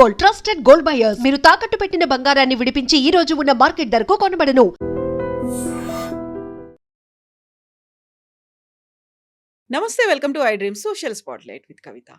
Gold, trusted gold buyers. మీరు తాకట్టు పెట్టిన బంగారాన్ని విడిపించి ఈ రోజు ఉన్న మార్కెట్ ధరకు కొనబడను. నమస్తే, welcome to I dream social spotlight with Kavitha.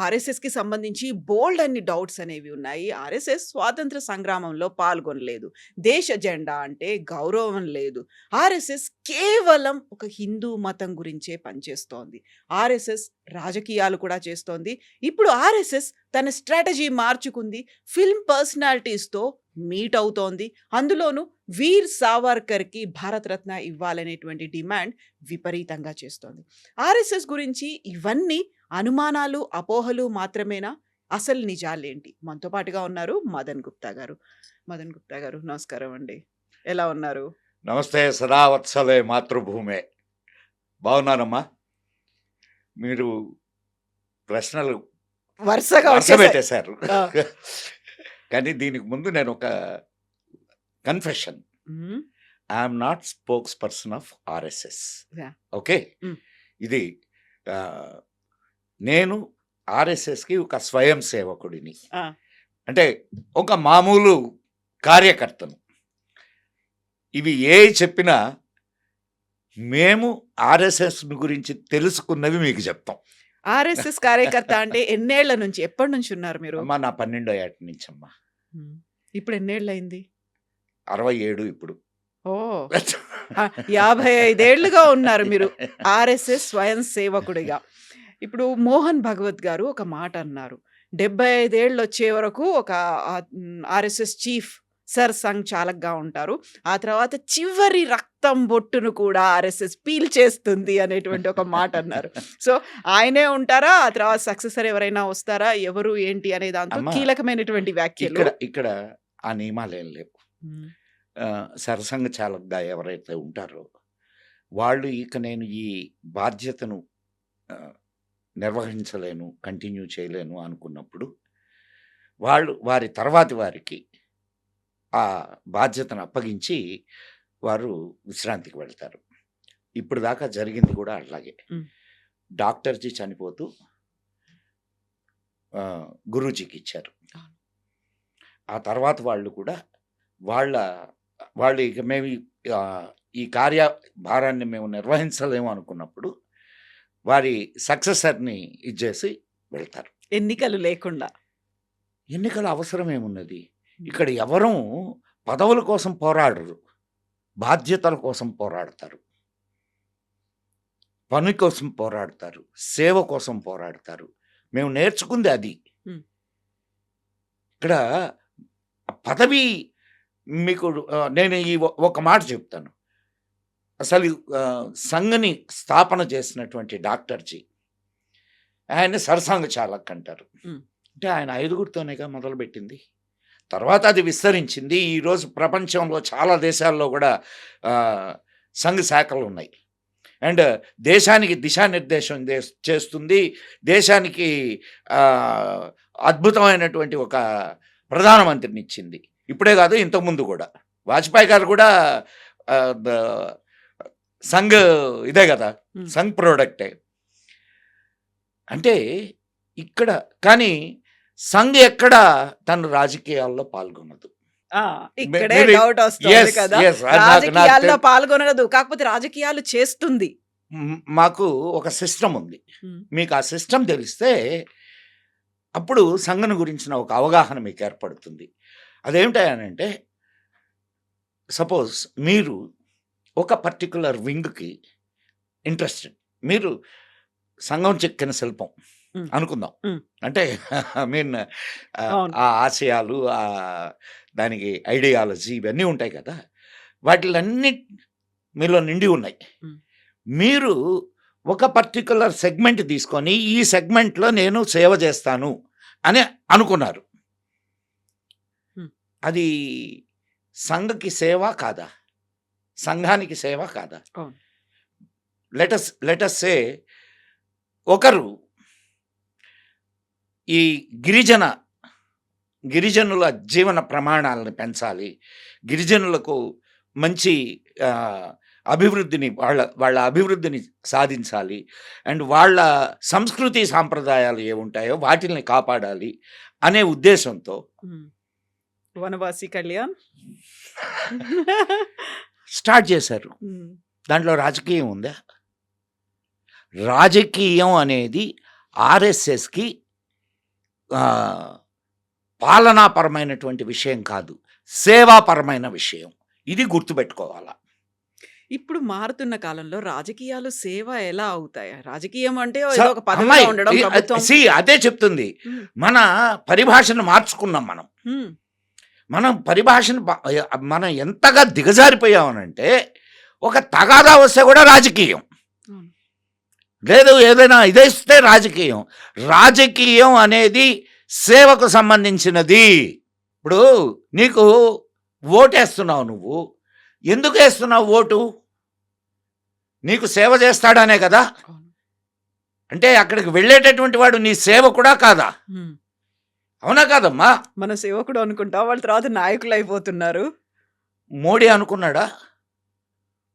ఆర్ఎస్ఎస్కి సంబంధించి బోల్డ్ అన్ని డౌట్స్ అనేవి ఉన్నాయి. ఆర్ఎస్ఎస్ స్వాతంత్ర సంగ్రామంలో పాల్గొనలేదు, దేశ జెండా అంటే గౌరవం లేదు, ఆర్ఎస్ఎస్ కేవలం ఒక హిందూ మతం గురించే పనిచేస్తోంది, ఆర్ఎస్ఎస్ రాజకీయాలు కూడా చేస్తోంది. ఇప్పుడు ఆర్ఎస్ఎస్ తన స్ట్రాటజీ మార్చుకుంది, ఫిల్మ్ పర్సనాలిటీస్తో మీట్ అవుతోంది. అందులోనూ వీర్ సావర్కర్కి భారతరత్న ఇవ్వాలనేటువంటి డిమాండ్ విపరీతంగా చేస్తోంది. ఆర్ఎస్ఎస్ గురించి ఇవన్నీ అనుమానాలు, అపోహలు మాత్రమేనా? అసలు నిజాలేంటి? మనతో పాటుగా ఉన్నారు మదన్ గుప్తా గారు. మదన్ గుప్తా గారు, నమస్కారం అండి. ఎలా ఉన్నారు? నమస్తే, సదావత్సలే మాతృభూమే. బాగున్నానమ్మా. మీరు ప్రశ్నలు వరుసగా వరుస పెట్టేశారు. కానీ దీనికి ముందు నేను ఒక confession, I'm not spokes person of RSS. Okay, ఇది నేను ఆర్ఎస్ఎస్కి ఒక స్వయం సేవకుడిని, అంటే ఒక మామూలు కార్యకర్తను. ఇవి ఏ చెప్పినా మేము ఆర్ఎస్ఎస్ గురించి తెలుసుకున్నవి మీకు చెప్తాం. ఆర్ఎస్ఎస్ కార్యకర్త అంటే ఎన్నేళ్ల నుంచి, ఎప్పటి నుంచి ఉన్నారు మీరు? అమ్మా, నా 12వ ఏట నుంచి అమ్మా. ఇప్పుడు ఎన్నేళ్ళు అయింది? 67 ఇప్పుడు. ఓ, 55 ఏళ్లుగా ఉన్నారు మీరు ఆర్ఎస్ఎస్ స్వయం సేవకుడిగా. ఇప్పుడు మోహన్ భగవత్ గారు ఒక మాట అన్నారు, 75 ఏళ్ళు వచ్చే వరకు ఒక ఆర్ఎస్ఎస్ చీఫ్ సర్ సంఘ్ చాలక్గా ఉంటారు, ఆ తర్వాత చివరి రక్తం బొట్టును కూడా ఆర్ఎస్ఎస్ పీల్ చేస్తుంది అనేటువంటి ఒక మాట అన్నారు. సో ఆయనే ఉంటారా, ఆ తర్వాత సక్సెసర్ ఎవరైనా వస్తారా, ఎవరు ఏంటి అనే దాంతో కీలకమైనటువంటి వ్యాఖ్యలు. ఇక్కడ ఆ నియమాలు ఏం లేవు. సరసంఘ చాలక్గా ఎవరైతే ఉంటారో వాళ్ళు ఇక నేను ఈ బాధ్యతను నిర్వహించలేను, కంటిన్యూ చేయలేను అనుకున్నప్పుడు వాళ్ళు వారి తర్వాతి వారికి ఆ బాధ్యతను అప్పగించి వారు విశ్రాంతికి వెళ్తారు. ఇప్పుడు దాకా జరిగింది కూడా అలాగే. డాక్టర్జీ చనిపోతూ గురూజీకి ఇచ్చారు. ఆ తర్వాత వాళ్ళు కూడా వాళ్ళు ఇక మేము ఈ కార్యభారాన్ని మేము నిర్వహించలేము అనుకున్నప్పుడు వారి సక్సెసర్ని ఇచ్చేసి వెళ్తారు. ఎన్నికలు లేకుండా. ఎన్నికల అవసరం ఏమున్నది? ఇక్కడ ఎవరూ పదవుల కోసం పోరాడరు, బాధ్యతల కోసం పోరాడతారు, పని కోసం పోరాడతారు, సేవ కోసం పోరాడతారు. మేము నేర్చుకుంది అది. ఇక్కడ పదవి మీకు నేను ఈ ఒక మాట చెప్తాను. అసలు సంఘని స్థాపన చేసినటువంటి డాక్టర్జీ, ఆయన సరసంఘ చాలక్ అంటారు. అంటే ఆయన 5గురితోనేగా మొదలుపెట్టింది, తర్వాత అది విస్తరించింది. ఈరోజు ప్రపంచంలో చాలా దేశాల్లో కూడా సంఘ శాఖలు ఉన్నాయి. అండ్ దేశానికి దిశానిర్దేశం చేస్తుంది, దేశానికి అద్భుతమైనటువంటి ఒక ప్రధానమంత్రిని ఇచ్చింది. ఇప్పుడే కాదు, ఇంతకుముందు కూడా వాజ్పేయి గారు కూడా సంఘ్ ఇదే కదా, సంఘ్ ప్రోడక్టే. అంటే ఇక్కడ కానీ సంఘ్ ఎక్కడ తను రాజకీయాల్లో పాల్గొనదు. ఇక్కడే డౌట్ వస్తుంది కదా, రాజకీయాల్లో పాల్గొనదు, కాకపోతే రాజకీయాలు చేస్తుంది. మాకు ఒక సిస్టమ్ ఉంది, మీకు ఆ సిస్టమ్ తెలిస్తే అప్పుడు సంఘం గురించిన ఒక అవగాహన మీకు ఏర్పడుతుంది. అదేమిటంటే, సపోజ్ మీరు ఒక పర్టికులర్ వింగ్కి ఇంట్రెస్టెడ్, మీరు సంఘం చెక్కిన శిల్పం అనుకుందాం. అంటే ఐ మీన్ ఆ ఆశయాలు, దానికి ఐడియాలజీ ఇవన్నీ ఉంటాయి కదా, వాటిలన్నీ మీలో నిండి ఉన్నాయి. మీరు ఒక పర్టికులర్ సెగ్మెంట్ తీసుకొని ఈ సెగ్మెంట్లో నేను సేవ చేస్తాను అని అనుకున్నారు. అది సంఘకి సేవ కాదా? సంఘానికి సేవ కాదా? లెటస్ సే ఒకరు ఈ గిరిజనుల జీవన ప్రమాణాలను పెంచాలి, గిరిజనులకు మంచి అభివృద్ధిని వాళ్ళ అభివృద్ధిని సాధించాలి. అండ్ వాళ్ళ సంస్కృతి సాంప్రదాయాలు ఏముంటాయో వాటిల్ని కాపాడాలి అనే ఉద్దేశంతో వనవాసి కళ్యాణ్ స్టార్ట్ చేశారు. దాంట్లో రాజకీయం ఉందా? రాజకీయం అనేది ఆర్ఎస్ఎస్కి పాలనాపరమైనటువంటి విషయం కాదు, సేవాపరమైన విషయం. ఇది గుర్తుపెట్టుకోవాలా. ఇప్పుడు మారుతున్న కాలంలో రాజకీయాలు సేవ ఎలా అవుతాయి? రాజకీయం అంటే ఏదో ఒక పదవిలో ఉండడం, ప్రభుత్వం. అదే చెప్తుంది. ఉమ్, మన పరిభాషను మార్చుకున్నాం. ఉమ్, మనం పరిభాషను మనం ఎంతగా దిగజారిపోయామనంటే, ఒక తగాదా వస్తే కూడా రాజకీయం, అవును. లేదు ఏదైనా ఇదేస్తే రాజకీయం. రాజకీయం అనేది సేవకు సంబంధించినది. ఇప్పుడు నీకు ఓటేస్తున్నావు, నువ్వు ఎందుకు వేస్తున్నావు ఓటు? నీకు సేవ చేస్తాడనే కదా. అవును. అంటే అక్కడికి వెళ్ళేటటువంటి వాడు నీ సేవ కూడా కాదా? ఉమ్. అవునా కాదమ్మా? మన సేవకుడు అనుకుంటా, వాళ్ళ తర్వాత నాయకులు అయిపోతున్నారు. మోడీ అనుకున్నాడా?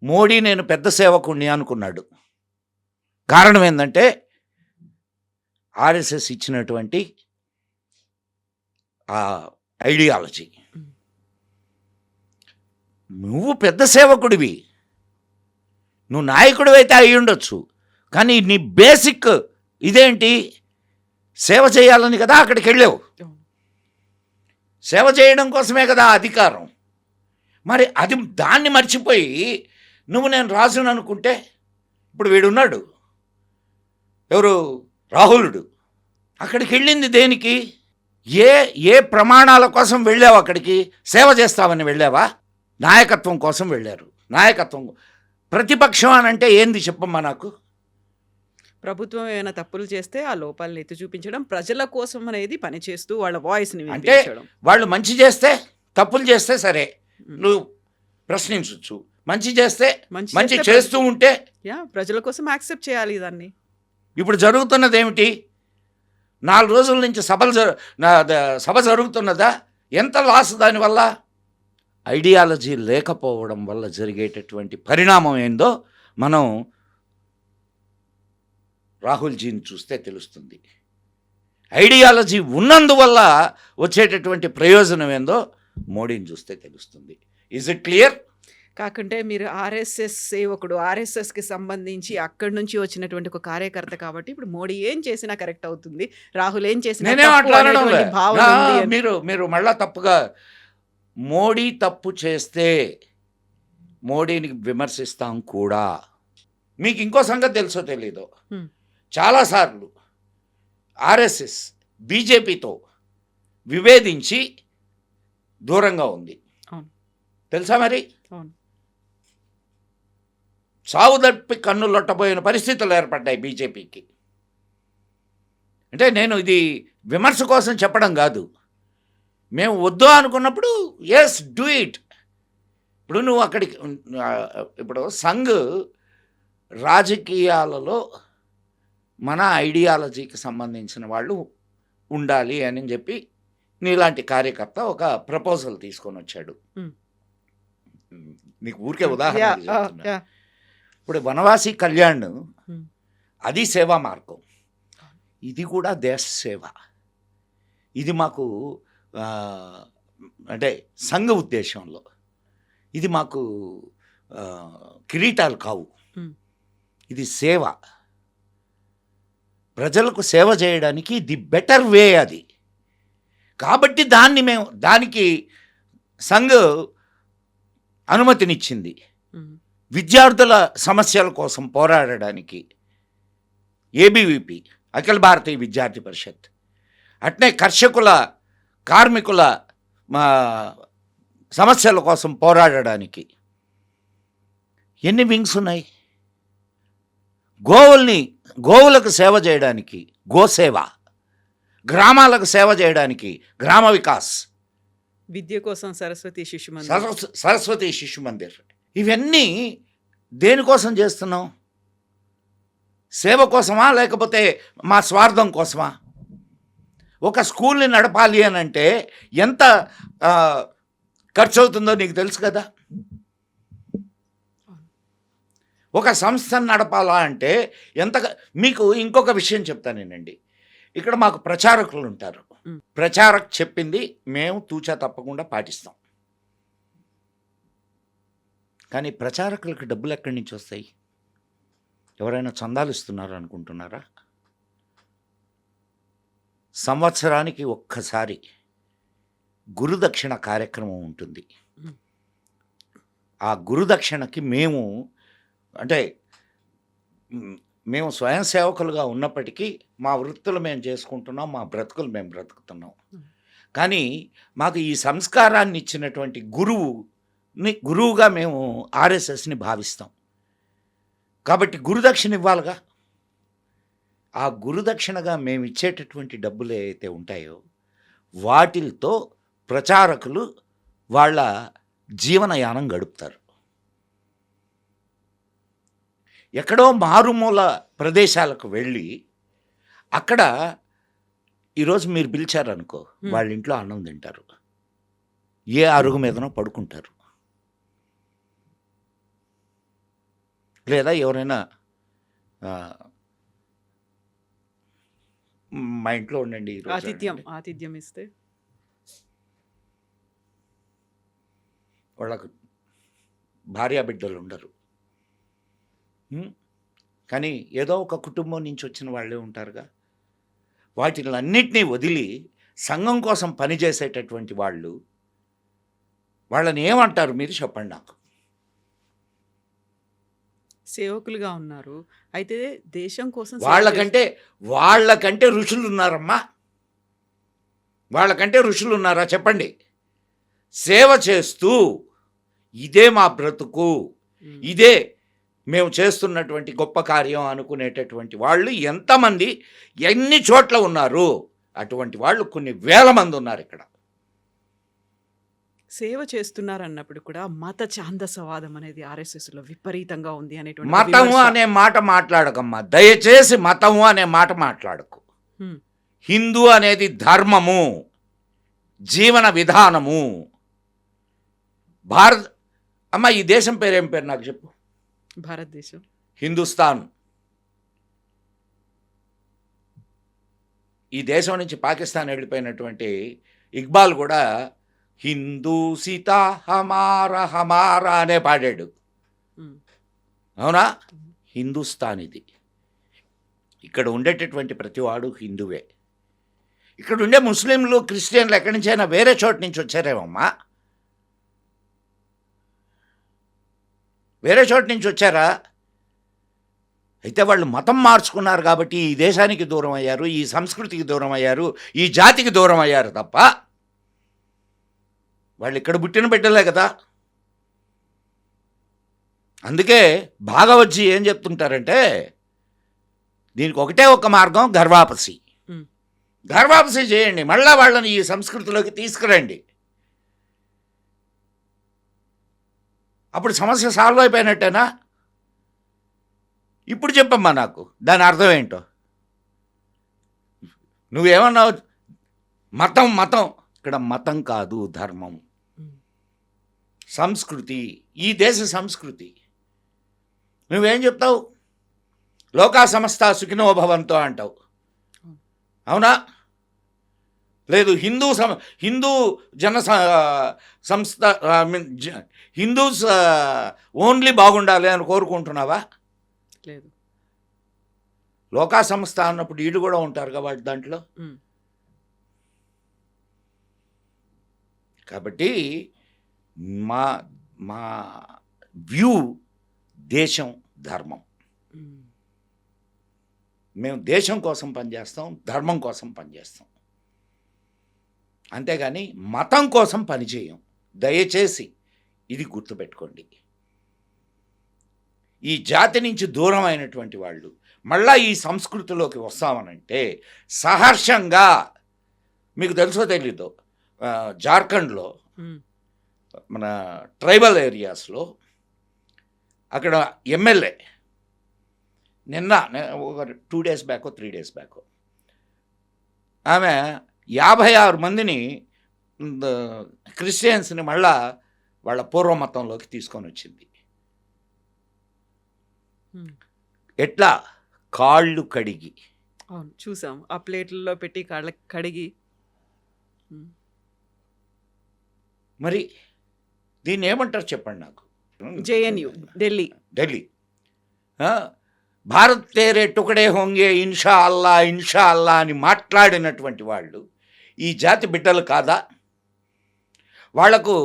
మోడీ నేను పెద్ద సేవకుణ్ణి అనుకున్నాడు. కారణం ఏంటంటే ఆర్ఎస్ఎస్ ఇచ్చినటువంటి ఆ ఐడియాలజీ. నువ్వు పెద్ద సేవకుడివి, నువ్వు నాయకుడివి అయితే అయి ఉండొచ్చు, కానీ నీ బేసిక్ ఇదేంటి? సేవ చేయాలని కదా అక్కడికి వెళ్ళావు. సేవ చేయడం కోసమే కదా అధికారం. మరి దాన్ని మర్చిపోయి నువ్వు నేను రాజును అనుకుంటే, ఇప్పుడు వీడున్నాడు ఎవరు, రాహులుడు, అక్కడికి వెళ్ళింది దేనికి? ఏ ప్రమాణాల కోసం వెళ్ళావు అక్కడికి? సేవ చేస్తామని వెళ్ళావా? నాయకత్వం కోసం వెళ్ళారు. నాయకత్వం, ప్రతిపక్షం అని అంటే ఏంది చెప్పమ్మా నాకు? ప్రభుత్వం ఏమైనా తప్పులు చేస్తే ఆ లోపాలను ఎత్తి చూపించడం, ప్రజల కోసం అనేది పనిచేస్తూ వాళ్ళ వాయిస్ని అంటే వినిపించడం. వాళ్ళు మంచి చేస్తే, తప్పులు చేస్తే సరే నువ్వు ప్రశ్నించవచ్చు, మంచి చేస్తే మంచి చేస్తే చేస్తూ ఉంటే. ప్రజల కోసం యాక్సెప్ట్ చేయాలి దాన్ని. ఇప్పుడు జరుగుతున్నది ఏమిటి? 4 రోజుల నుంచి సభ జరుగుతున్నదా? ఎంత లాస్ దానివల్ల? ఐడియాలజీ లేకపోవడం వల్ల జరిగేటటువంటి పరిణామం ఏందో మనం రాహుల్జీని చూస్తే తెలుస్తుంది. ఐడియాలజీ ఉన్నందువల్ల వచ్చేటటువంటి ప్రయోజనం ఏందో మోడీని చూస్తే తెలుస్తుంది. Is it clear? కాకుంటే మీరు ఆర్ఎస్ఎస్ సేవకుడు, ఆర్ఎస్ఎస్కి సంబంధించి అక్కడి నుంచి వచ్చినటువంటి ఒక కార్యకర్త కాబట్టి ఇప్పుడు మోడీ ఏం చేసినా కరెక్ట్ అవుతుంది, రాహుల్ ఏం చేసినా నేనేం తప్పు మాట్లాడడం అనేటువంటి లే. భావన ఉంది అని. మీరు మళ్ళా తప్పుగా, మోడీ తప్పు చేస్తే మోడీని విమర్శిస్తాం కూడా. మీకు ఇంకో సంగతి తెలుసో తెలీదో, హ్మ్. చాలాసార్లు ఆర్ఎస్ఎస్ బీజేపీతో విభేదించి దూరంగా ఉంది. అవును. తెలుసా మరి? అవును. సావు తప్పి కన్ను లొట్టబోయిన పరిస్థితులు ఏర్పడ్డాయి బీజేపీకి. అంటే నేను ఇది విమర్శ కోసం చెప్పడం కాదు. మేము వద్దు అనుకున్నప్పుడు ఎస్ డూ ఇట్. ఇప్పుడు నువ్వు అక్కడికి ఇప్పుడు సంఘ్ రాజకీయాలలో మన ఐడియాలజీకి సంబంధించిన వాళ్ళు ఉండాలి అని చెప్పి నీలాంటి కార్యకర్త ఒక ప్రపోజల్ తీసుకొని వచ్చాడు. Hmm. నీకు ఊరికే ఉదాహరణ Yeah, చెప్తున్నా. yeah. ఇప్పుడు వనవాసి కళ్యాణ్ Hmm. అది సేవా మార్గం, ఇది కూడా దేశ సేవ. ఇది మాకు అంటే సంఘ ఉద్దేశంలో ఇది మాకు కిరీటాలు కావు. Hmm. ఇది సేవ, ప్రజలకు సేవ చేయడానికి ది బెటర్ వే అది. కాబట్టి దానికి సంఘ్ అనుమతినిచ్చింది. Hmm. విద్యార్థుల సమస్యల కోసం పోరాడడానికి ఏబీవీపీ, అఖిల భారతీయ విద్యార్థి పరిషత్, అట్నే కర్షకుల కార్మికుల సమస్యల కోసం పోరాడడానికి ఎన్ని వింగ్స్ ఉన్నాయి? గోవులకు సేవ చేయడానికి గోసేవ, గ్రామాలకు సేవ చేయడానికి గ్రామ వికాస్, విద్య కోసం సరస్వతి శిశు మందిర్. సరస్వతి శిశు మందిర్. ఇవన్నీ దేనికోసం చేస్తున్నాం? సేవ కోసమా లేకపోతే మా స్వార్థం కోసమా? ఒక స్కూల్ని నడపాలి అని అంటే ఎంత ఖర్చు అవుతుందో నీకు తెలుసు కదా. ఒక సంస్థను నడపాలా అంటే మీకు ఇంకొక విషయం చెప్తానేనండి. ఇక్కడ మాకు ప్రచారకులు ఉంటారు. మ్. ప్రచారక్ చెప్పింది మేము తూచా తప్పకుండా పాటిస్తాం. కానీ ప్రచారకులకు డబ్బులు ఎక్కడి నుంచి వస్తాయి? ఎవరైనా చందాలు ఇస్తున్నారు అనుకుంటున్నారా? సంవత్సరానికి ఒక్కసారి గురుదక్షిణ కార్యక్రమం ఉంటుంది. మ్. ఆ గురుదక్షిణకి మేము స్వయం సేవకులుగా ఉన్నప్పటికీ మా వృత్తులు మేము చేసుకుంటున్నాం, మా బ్రతుకులు మేము బ్రతుకుతున్నాం. కానీ మాకు ఈ సంస్కారాన్ని ఇచ్చినటువంటి గురువుగా మేము ఆర్ఎస్ఎస్ని భావిస్తాం. కాబట్టి గురుదక్షిణ ఇవ్వాలిగా. ఆ గురుదక్షిణగా మేము ఇచ్చేటటువంటి డబ్బులు ఏవైతే ఉంటాయో వాటితో ప్రచారకులు వాళ్ళ జీవనయానం గడుపుతారు. ఎక్కడో మారుమూల ప్రదేశాలకు వెళ్ళి అక్కడ ఈరోజు మీరు పిలిచారనుకో, వాళ్ళ ఇంట్లో అన్నం తింటారు, ఏ అరుగు మీదనో పడుకుంటారు. లేదా ఎవరైనా మా ఇంట్లో ఉండండి ఈరోజు ఆతిథ్యం ఇస్తే వాళ్ళకు భార్యా బిడ్డలు ఉండరు. కానీ ఏదో ఒక కుటుంబం నుంచి వచ్చిన వాళ్ళే ఉంటారుగా. వాటిలన్నిటినీ వదిలి సంఘం కోసం పనిచేసేటటువంటి వాళ్ళని ఏమంటారు మీరు చెప్పండి నాకు. సేవకులుగా ఉన్నారు, అయితే దేశం కోసం వాళ్ళకంటే ఋషులు ఉన్నారమ్మా. వాళ్ళకంటే ఋషులు ఉన్నారా చెప్పండి. సేవ చేస్తూ ఇదే మా బ్రతుకు, ఇదే మేము చేస్తున్నటువంటి గొప్ప కార్యం అనుకునేటటువంటి వాళ్ళు ఎంతమంది ఎన్ని చోట్ల ఉన్నారు? అటువంటి వాళ్ళు కొన్ని వేల మంది ఉన్నారు ఇక్కడ. సేవ చేస్తున్నారు అన్నప్పుడు కూడా మత ఛాందసవాదం అనేది ఆర్ఎస్ఎస్లో విపరీతంగా ఉంది అనేటువంటి మతము అనే మాట మాట్లాడకమ్మా, దయచేసి మతము అనే మాట మాట్లాడకు. హిందూ అనేది ధర్మము, జీవన విధానము. అమ్మ ఈ దేశం పేరు ఏం పేరు నాకు చెప్పు. భారతదేశం, హిందుస్థాన్. ఈ దేశం నుంచి పాకిస్తాన్ వెళ్ళిపోయినటువంటి ఇక్బాల్ కూడా హిందూ సీతా హమారా అనే పాడాడు. అవునా? హిందుస్థాన్ ఇది. ఇక్కడ ఉండేటటువంటి ప్రతివాడు హిందువే. ఇక్కడ ఉండే ముస్లింలు, క్రిస్టియన్లు ఎక్కడి నుంచైనా వేరే చోటు నుంచి వచ్చారేమమ్మా? వేరే చోటు నుంచి వచ్చారా? అయితే వాళ్ళు మతం మార్చుకున్నారు కాబట్టి ఈ దేశానికి దూరం అయ్యారు, ఈ సంస్కృతికి దూరం అయ్యారు, ఈ జాతికి దూరం అయ్యారు తప్ప వాళ్ళు ఇక్కడ పుట్టిన బిడ్డలే కదా. అందుకే భాగవజ్జీ ఏం చెప్తుంటారంటే దీనికి ఒకటే ఒక మార్గం, గర్వాపసి. గర్వాపసి చేయండి, మళ్ళా వాళ్ళని ఈ సంస్కృతిలోకి తీసుకురండి. అప్పుడు సమస్య సాల్వ్ అయిపోయినట్టేనా? ఇప్పుడు చెప్పమ్మా నాకు దాని అర్థం ఏంటో. నువ్వేమన్నావు? మతం. ఇక్కడ మతం కాదు, ధర్మం, సంస్కృతి, ఈ దేశ సంస్కృతి. నువ్వేం చెప్తావు? లోకా సమస్త సుఖినో భవంతో అంటావు, అవునా? లేదు హిందూ జన సంస్థ హిందూస్ ఓన్లీ బాగుండాలి అని కోరుకుంటున్నావా? లేదు. లోకా సంస్థ అన్నప్పుడు వీళ్ళు కూడా ఉంటారు కాబట్టి దాంట్లో. కాబట్టి మా వ్యూ దేశం, ధర్మం. మేము దేశం కోసం పనిచేస్తాం, ధర్మం కోసం పనిచేస్తాం, అంతేగాని మతం కోసం పనిచేయం. దయచేసి ఇది గుర్తుపెట్టుకోండి. ఈ జాతి నుంచి దూరం అయినటువంటి వాళ్ళు మళ్ళా ఈ సంస్కృతిలోకి వస్తామనంటే సహర్షంగా, మీకు తెలుసో తెలీదో, జార్ఖండ్లో మన ట్రైబల్ ఏరియాస్లో అక్కడ ఎమ్మెల్యే నిన్న ఒక 2 days బ్యాకో 3 days బ్యాకో ఆమె 56 మందిని క్రిస్టియన్స్ని మళ్ళా వాళ్ళ పూర్వమతంలోకి తీసుకొని వచ్చింది. హ్మ్. ఎట్లా? కాళ్ళు కడిగి. అవును. చూసాం. ఆ ప్లేట్‌లలో పెట్టి కాళ్ళకి కడిగి. హ్మ్. మరి దీన్నేమంటారు చెప్పండి నాకు? జేఎన్‌యూ, ఢిల్లీ. ఢిల్లీ. ఆ! భారత్ తేరే టుకడే హోంగే ఇన్షా అల్లా అని మాట్లాడినటువంటి వాళ్ళు ఈ జాతి బిడ్డలు కాదా? వాళ్లకు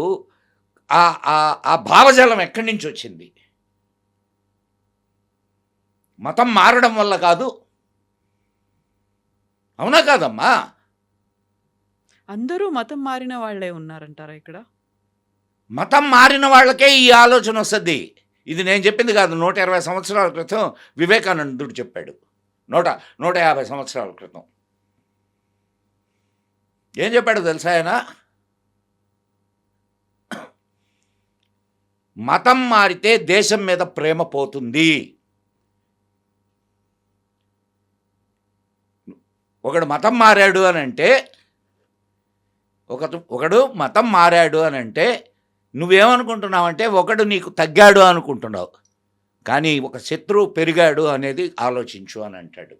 ఆ ఆ ఆ భావజాలం ఎక్కడి నుంచి వచ్చింది? మతం మారడం వల్ల కాదు. అవునా కాదమ్మా? అందరూ మతం మారిన వాళ్ళే ఉన్నారంటారా ఇక్కడ? మతం మారిన వాళ్ళకే ఈ ఆలోచన వస్తుంది. ఇది నేను చెప్పింది కాదు. 120 సంవత్సరాల క్రితం వివేకానందుడు చెప్పాడు. 150 సంవత్సరాల క్రితం ఏం చెప్పాడో తెలుసా ఆయన? మతం మారితే దేశం మీద ప్రేమ పోతుంది. ఒకడు మతం మారాడు అని అంటే ఒకడు మతం మారాడు అని అంటే నువ్వేమనుకుంటున్నావంటే ఒకడు నీకు తగ్గాడు అనుకుంటున్నావు. కానీ ఒక శత్రువు పెరిగాడు అనేది ఆలోచించు అని అంటాడు.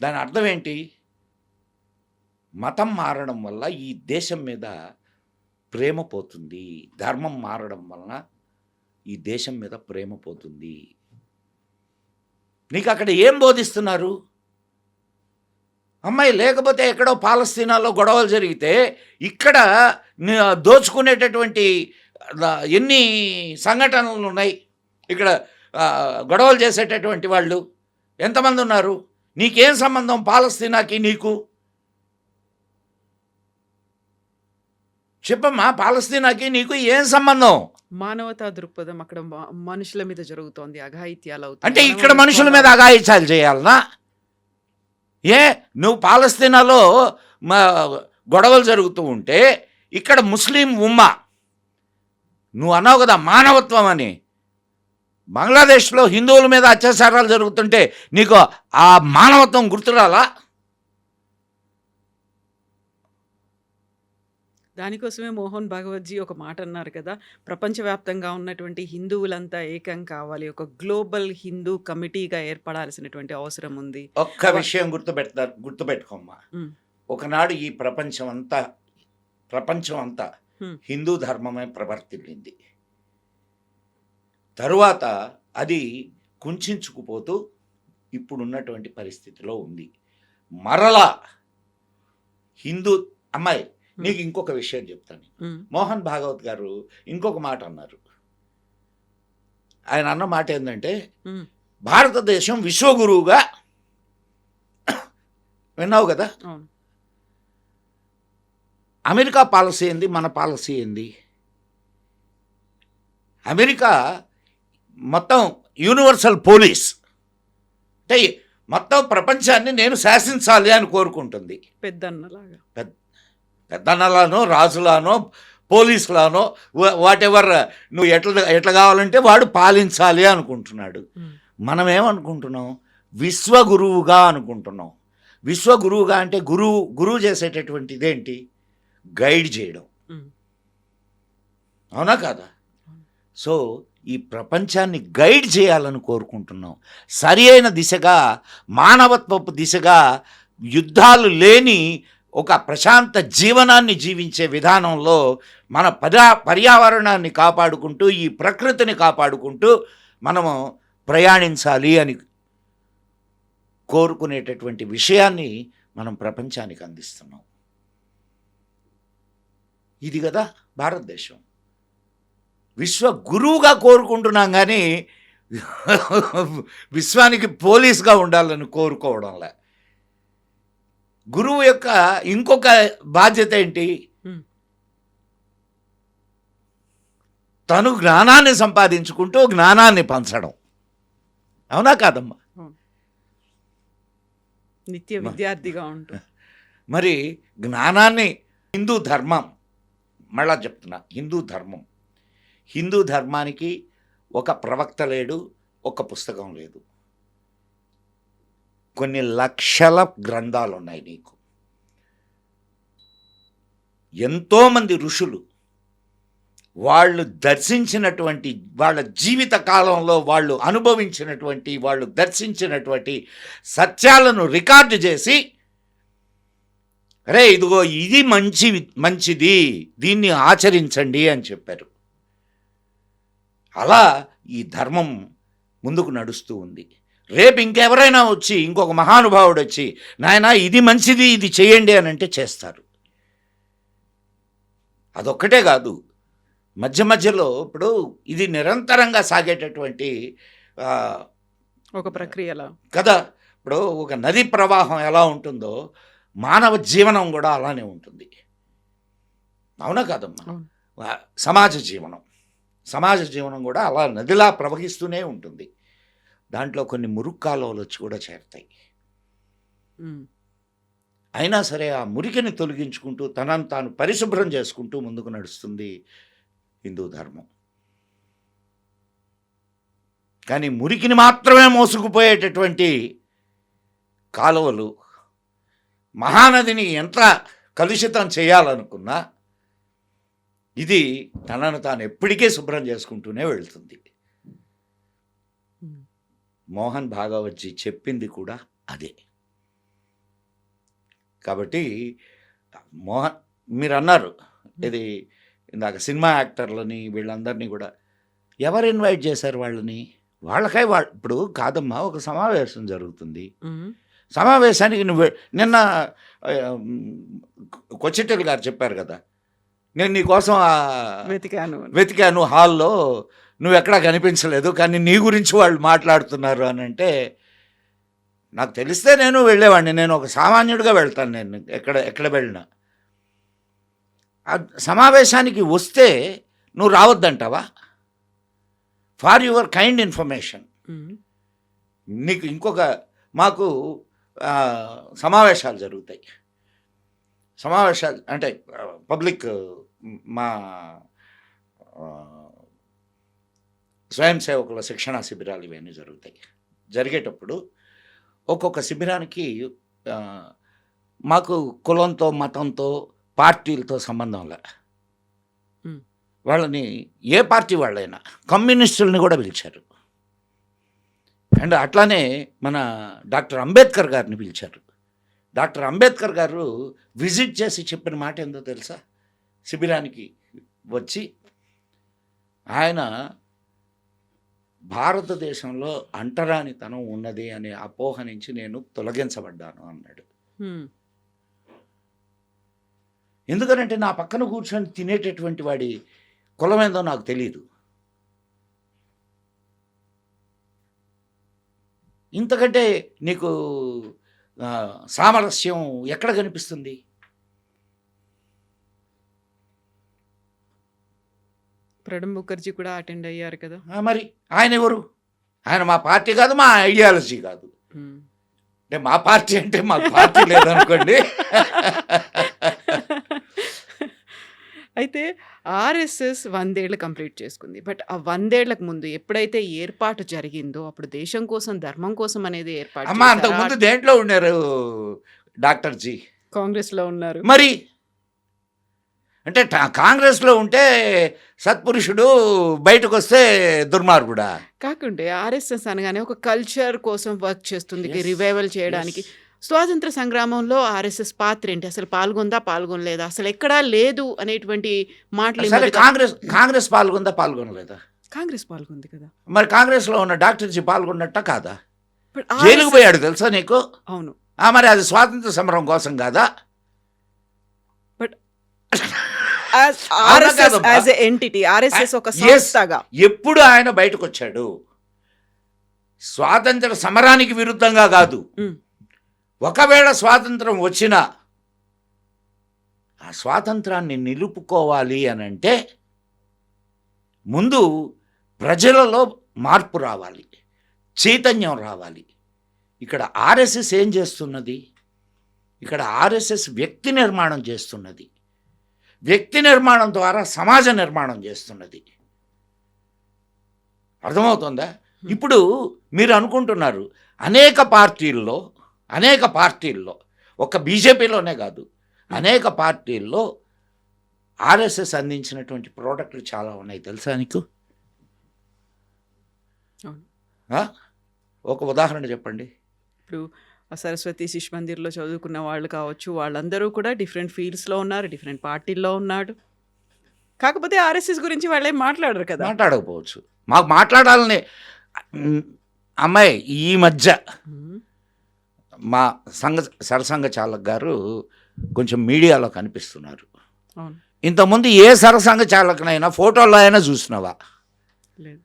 దాని అర్థం ఏంటి? మతం మారడం వల్ల ఈ దేశం మీద ప్రేమ పోతుంది. ధర్మం మారడం వలన ఈ దేశం మీద ప్రేమ పోతుంది. నీకు అక్కడ ఏం బోధిస్తున్నారు? అమ్మాయి లేకపోతే ఎక్కడో పాలస్తీనాలో గొడవలు జరిగితే ఇక్కడ దోచుకునేటటువంటి ఎన్ని సంఘటనలు ఉన్నాయి. ఇక్కడ గొడవలు చేసేటటువంటి వాళ్ళు ఎంతమంది ఉన్నారు? నీకేం సంబంధం పాలస్తీనాకి నీకు? చెప్పమ్మా, పాలస్తీనాకి నీకు ఏం సంబంధం? మానవతా దృక్పథం అక్కడ మనుషుల మీద జరుగుతోంది, అఘాయిత్యాలు అవుతాయి. అంటే ఇక్కడ మనుషుల మీద అఘాయిత్యాలు చేయాలనా? నువ్వు పాలస్తీనాలో గొడవలు జరుగుతూ ఉంటే ఇక్కడ ముస్లిం ఉమ్మా, నువ్వు అన్నావు కదా మానవత్వం అని, బంగ్లాదేశ్లో హిందువుల మీద అత్యాచారాలు జరుగుతుంటే నీకు ఆ మానవత్వం గుర్తురాలా? దానికోసమే మోహన్ భగవత్జీ ఒక మాట అన్నారు కదా, ప్రపంచవ్యాప్తంగా ఉన్నటువంటి హిందువులంతా ఏకం కావాలి, ఒక గ్లోబల్ హిందూ కమిటీగా ఏర్పడాల్సినటువంటి అవసరం ఉంది. ఒక్క విషయం గుర్తుపెట్టుకోమ్మా. ఒకనాడు ఈ ప్రపంచం అంతా హిందూ ధర్మమే ప్రవర్తిల్లింది. తరువాత అది కుంచుకుపోతూ ఇప్పుడున్నటువంటి పరిస్థితిలో ఉంది. మరలా హిందూ అమ్మాయి, నీకు ఇంకొక విషయం చెప్తాను. మోహన్ భాగవత్ గారు ఇంకొక మాట అన్నారు. ఆయన అన్న మాట ఏంటంటే, భారతదేశం విశ్వగురువుగా, విన్నావు కదా, అమెరికా పాలసీ ఏంది, మన పాలసీ ఏంది? అమెరికా మొత్తం యూనివర్సల్ పోలీస్ అంటే మొత్తం ప్రపంచాన్ని నేను శాసించాలి అని కోరుకుంటుంది. పెద్దన్నలానో రాజులానో పోలీసులానో వాట్ ఎవర్, నువ్వు ఎట్లా కావాలంటే వాడు పాలించాలి అనుకుంటున్నాడు. మనం ఏమనుకుంటున్నాం? విశ్వగురువుగా అనుకుంటున్నాం. విశ్వగురువుగా అంటే గురువు చేసేటటువంటి ఇదేంటి? గైడ్ చేయడం. అవునా కాదా? సో ఈ ప్రపంచాన్ని గైడ్ చేయాలని కోరుకుంటున్నాం. సరి అయిన దిశగా, మానవత్వపు దిశగా, యుద్ధాలు లేని ఒక ప్రశాంత జీవనాన్ని జీవించే విధానంలో మన పర్యావరణాన్ని కాపాడుకుంటూ, ఈ ప్రకృతిని కాపాడుకుంటూ మనము ప్రయాణించాలి అని కోరుకునేటటువంటి విషయాన్ని మనం ప్రపంచానికి అందిస్తున్నాం. ఇది కదా భారతదేశం. విశ్వ గురువుగా కోరుకుంటున్నాం కానీ విశ్వానికి పోలీస్గా ఉండాలని కోరుకోవడంలే. గురువు యొక్క ఇంకొక బాధ్యత ఏంటి? తను జ్ఞానాన్ని సంపాదించుకుంటూ జ్ఞానాన్ని పంచడం. అవునా కాదమ్మా? నిత్య విద్యార్థిగా ఉంటూ మరి జ్ఞానాన్ని హిందూ ధర్మం, మళ్ళా చెప్తున్నా, హిందూ ధర్మానికి ఒక ప్రవక్త లేడు, ఒక పుస్తకం లేదు. కొన్ని లక్షల గ్రంథాలు ఉన్నాయి నీకు. ఎంతోమంది ఋషులు వాళ్ళు దర్శించినటువంటి వాళ్ళ జీవిత కాలంలో వాళ్ళు అనుభవించినటువంటి వాళ్ళు దర్శించినటువంటి సత్యాలను రికార్డు చేసి, అరే ఇదిగో ఇది మంచిది, దీన్ని ఆచరించండి అని చెప్పారు. అలా ఈ ధర్మం ముందుకు నడుస్తూ ఉంది. రేపు ఇంకెవరైనా వచ్చి, ఇంకొక మహానుభావుడు వచ్చి, నాయనా ఇది మంచిది, ఇది చేయండి అని అంటే చేస్తారు. అదొక్కటే కాదు, మధ్య మధ్యలో ఇప్పుడు ఇది నిరంతరంగా సాగేటటువంటి ఒక ప్రక్రియలా కదా. ఇప్పుడు ఒక నది ప్రవాహం ఎలా ఉంటుందో మానవ జీవనం కూడా అలానే ఉంటుంది. అవునా కాదమ్మా? సమాజ జీవనం కూడా అలా నదిలా ప్రవహిస్తూనే ఉంటుంది. దాంట్లో కొన్ని మురుక్కాలువలు వచ్చి కూడా చేరుతాయి. అయినా సరే ఆ మురికిని తొలగించుకుంటూ తనను తాను పరిశుభ్రం చేసుకుంటూ ముందుకు నడుస్తుంది హిందూ ధర్మం. కానీ మురికిని మాత్రమే మోసుకుపోయేటటువంటి కాలువలు మహానదిని ఎంత కలుషితం చేయాలనుకున్నా ఇది తనను తాను ఎప్పటికే శుభ్రం చేసుకుంటూనే వెళ్తుంది. మోహన్ భాగవత్జీ చెప్పింది కూడా అదే. కాబట్టి మీరు అన్నారు ఇది ఇందాక సినిమా యాక్టర్లని వీళ్ళందరినీ కూడా ఎవరు ఇన్వైట్ చేశారు వాళ్ళని? వాళ్ళకై ఇప్పుడు కాదమ్మా, ఒక సమావేశం జరుగుతుంది. సమావేశానికి నువ్వు నిన్న కొచ్చెట్టెలు గారు చెప్పారు కదా, నేను నీకోసం వెతికాను హాల్లో, నువ్వు ఎక్కడా కనిపించలేదు, కానీ నీ గురించి వాళ్ళు మాట్లాడుతున్నారు అని అంటే నాకు తెలిస్తే నేను వెళ్ళేవాడిని. నేను ఒక సామాన్యుడిగా వెళ్తాను. నేను ఎక్కడ వెళ్ళినా ఆ సమావేశానికి వస్తే నువ్వు రావద్దంటావా? For your kind information. నీకు మాకు సమావేశాలు జరుగుతాయి. సమావేశాలు అంటే పబ్లిక్ మా స్వయం సేవకుల శిక్షణా శిబిరాలు ఇవన్నీ జరుగుతాయి. జరిగేటప్పుడు ఒక్కొక్క శిబిరానికి మాకు కులంతో, మతంతో, పార్టీలతో సంబంధం లే. వాళ్ళని ఏ పార్టీ వాళ్ళైనా, కమ్యూనిస్టులని కూడా పిలిచారు. అండ్ అట్లానే మన డాక్టర్ అంబేద్కర్ గారిని పిలిచారు. డాక్టర్ అంబేద్కర్ గారు విజిట్ చేసి చెప్పిన మాట ఏందో తెలుసా? శిబిరానికి వచ్చి ఆయన భారతదేశంలో అంటరానితనం ఉన్నది అనే అపోహ నుంచి నేను తొలగించబడ్డాను అన్నాడు. ఎందుకనంటే నా పక్కన కూర్చొని తినేటటువంటి వాడి కులమేందో నాకు తెలియదు. ఇంతకంటే నీకు సామరస్యం ఎక్కడ కనిపిస్తుంది? ప్రణబ్ ముఖర్జీ కూడా అటెండ్ అయ్యారు కదా. మరి ఆయన ఎవరు? ఆయన మా పార్టీ కాదు, మా ఐడియాలజీ కాదు. అంటే మా పార్టీ అంటే మాకు పార్టీ లేదనుకోండి. అయితే ఆర్ఎస్ఎస్ 100 ఏళ్ళు కంప్లీట్ చేసుకుంది. బట్ ఆ 100 ఏళ్లకు ముందు ఎప్పుడైతే ఏర్పాటు జరిగిందో అప్పుడు దేశం కోసం, ధర్మం కోసం అనేది ఏర్పాటు. అమ్మా, అంతకుముందు దేంట్లో ఉన్నారు డాక్టర్ జీ? కాంగ్రెస్లో ఉన్నారు. మరి అంటే కాంగ్రెస్లో ఉంటే సత్పురుషుడు, బయటకు వస్తే దుర్మార్గుడా? కాకుంటే ఆర్ఎస్ఎస్ అనగానే ఒక కల్చర్ కోసం వర్క్ చేస్తుంది, రివైవల్ చేయడానికి. స్వాతంత్ర సంగ్రామంలో ఆర్ఎస్ఎస్ పాత్ర ఏంటి? అసలు పాల్గొనలేదా? అసలు ఎక్కడా లేదు అనేటువంటి మాటలు. కాంగ్రెస్ పాల్గొనలేదా? కాంగ్రెస్ పాల్గొంది కదా. మరి కాంగ్రెస్లో ఉన్న డాక్టర్ జీ పాల్గొన్నట్ట కాదా? జైలుకు పోయాడు తెలుసా నీకు? అవును. మరి అది స్వాతంత్ర సమరం కోసం కాదా? But RSS as a entity, RSS ఒక సంస్థగా ఎప్పుడు ఆయన బయటకు వచ్చాడు? స్వాతంత్ర సమరానికి విరుద్ధంగా కాదు. ఒకవేళ స్వాతంత్రం వచ్చినా ఆ స్వాతంత్రాన్ని నిలుపుకోవాలి అని అంటే ముందు ప్రజలలో మార్పు రావాలి, చైతన్యం రావాలి. ఇక్కడ ఆర్ఎస్ఎస్ ఏం చేస్తున్నది? ఇక్కడ ఆర్ఎస్ఎస్ వ్యక్తి నిర్మాణం చేస్తున్నది. వ్యక్తి నిర్మాణం ద్వారా సమాజ నిర్మాణం చేస్తున్నది. అర్థమవుతుందా? ఇప్పుడు మీరు అనుకుంటున్నారు అనేక పార్టీల్లో, ఒక్క బీజేపీలోనే కాదు, అనేక పార్టీల్లో ఆర్ఎస్ఎస్ అందించినటువంటి ప్రోడక్ట్లు చాలా ఉన్నాయి, తెలుసా నీకు? అవును. ఆ? ఒక ఉదాహరణ చెప్పండి. ఇప్పుడు ఆ సరస్వతి శిశు మందిర్లో చదువుకున్న వాళ్ళు కావచ్చు, వాళ్ళందరూ కూడా డిఫరెంట్ ఫీల్డ్స్లో ఉన్నారు, డిఫరెంట్ పార్టీల్లో ఉన్నాడు. కాకపోతే ఆర్ఎస్ఎస్ గురించి వాళ్ళేం మాట్లాడరు కదా. మాట్లాడకపోవచ్చు, మాకు మాట్లాడాలని అమ్మాయి ఈ మధ్య ఉమ్, మా సరసంఘ చాలక్ గారు కొంచెం మీడియాలో కనిపిస్తున్నారు. అవును. ఇంతకుముందు ఏ సరసంఘ చాలకునైనా ఫోటోల్లో అయినా చూసినావా? లేదు.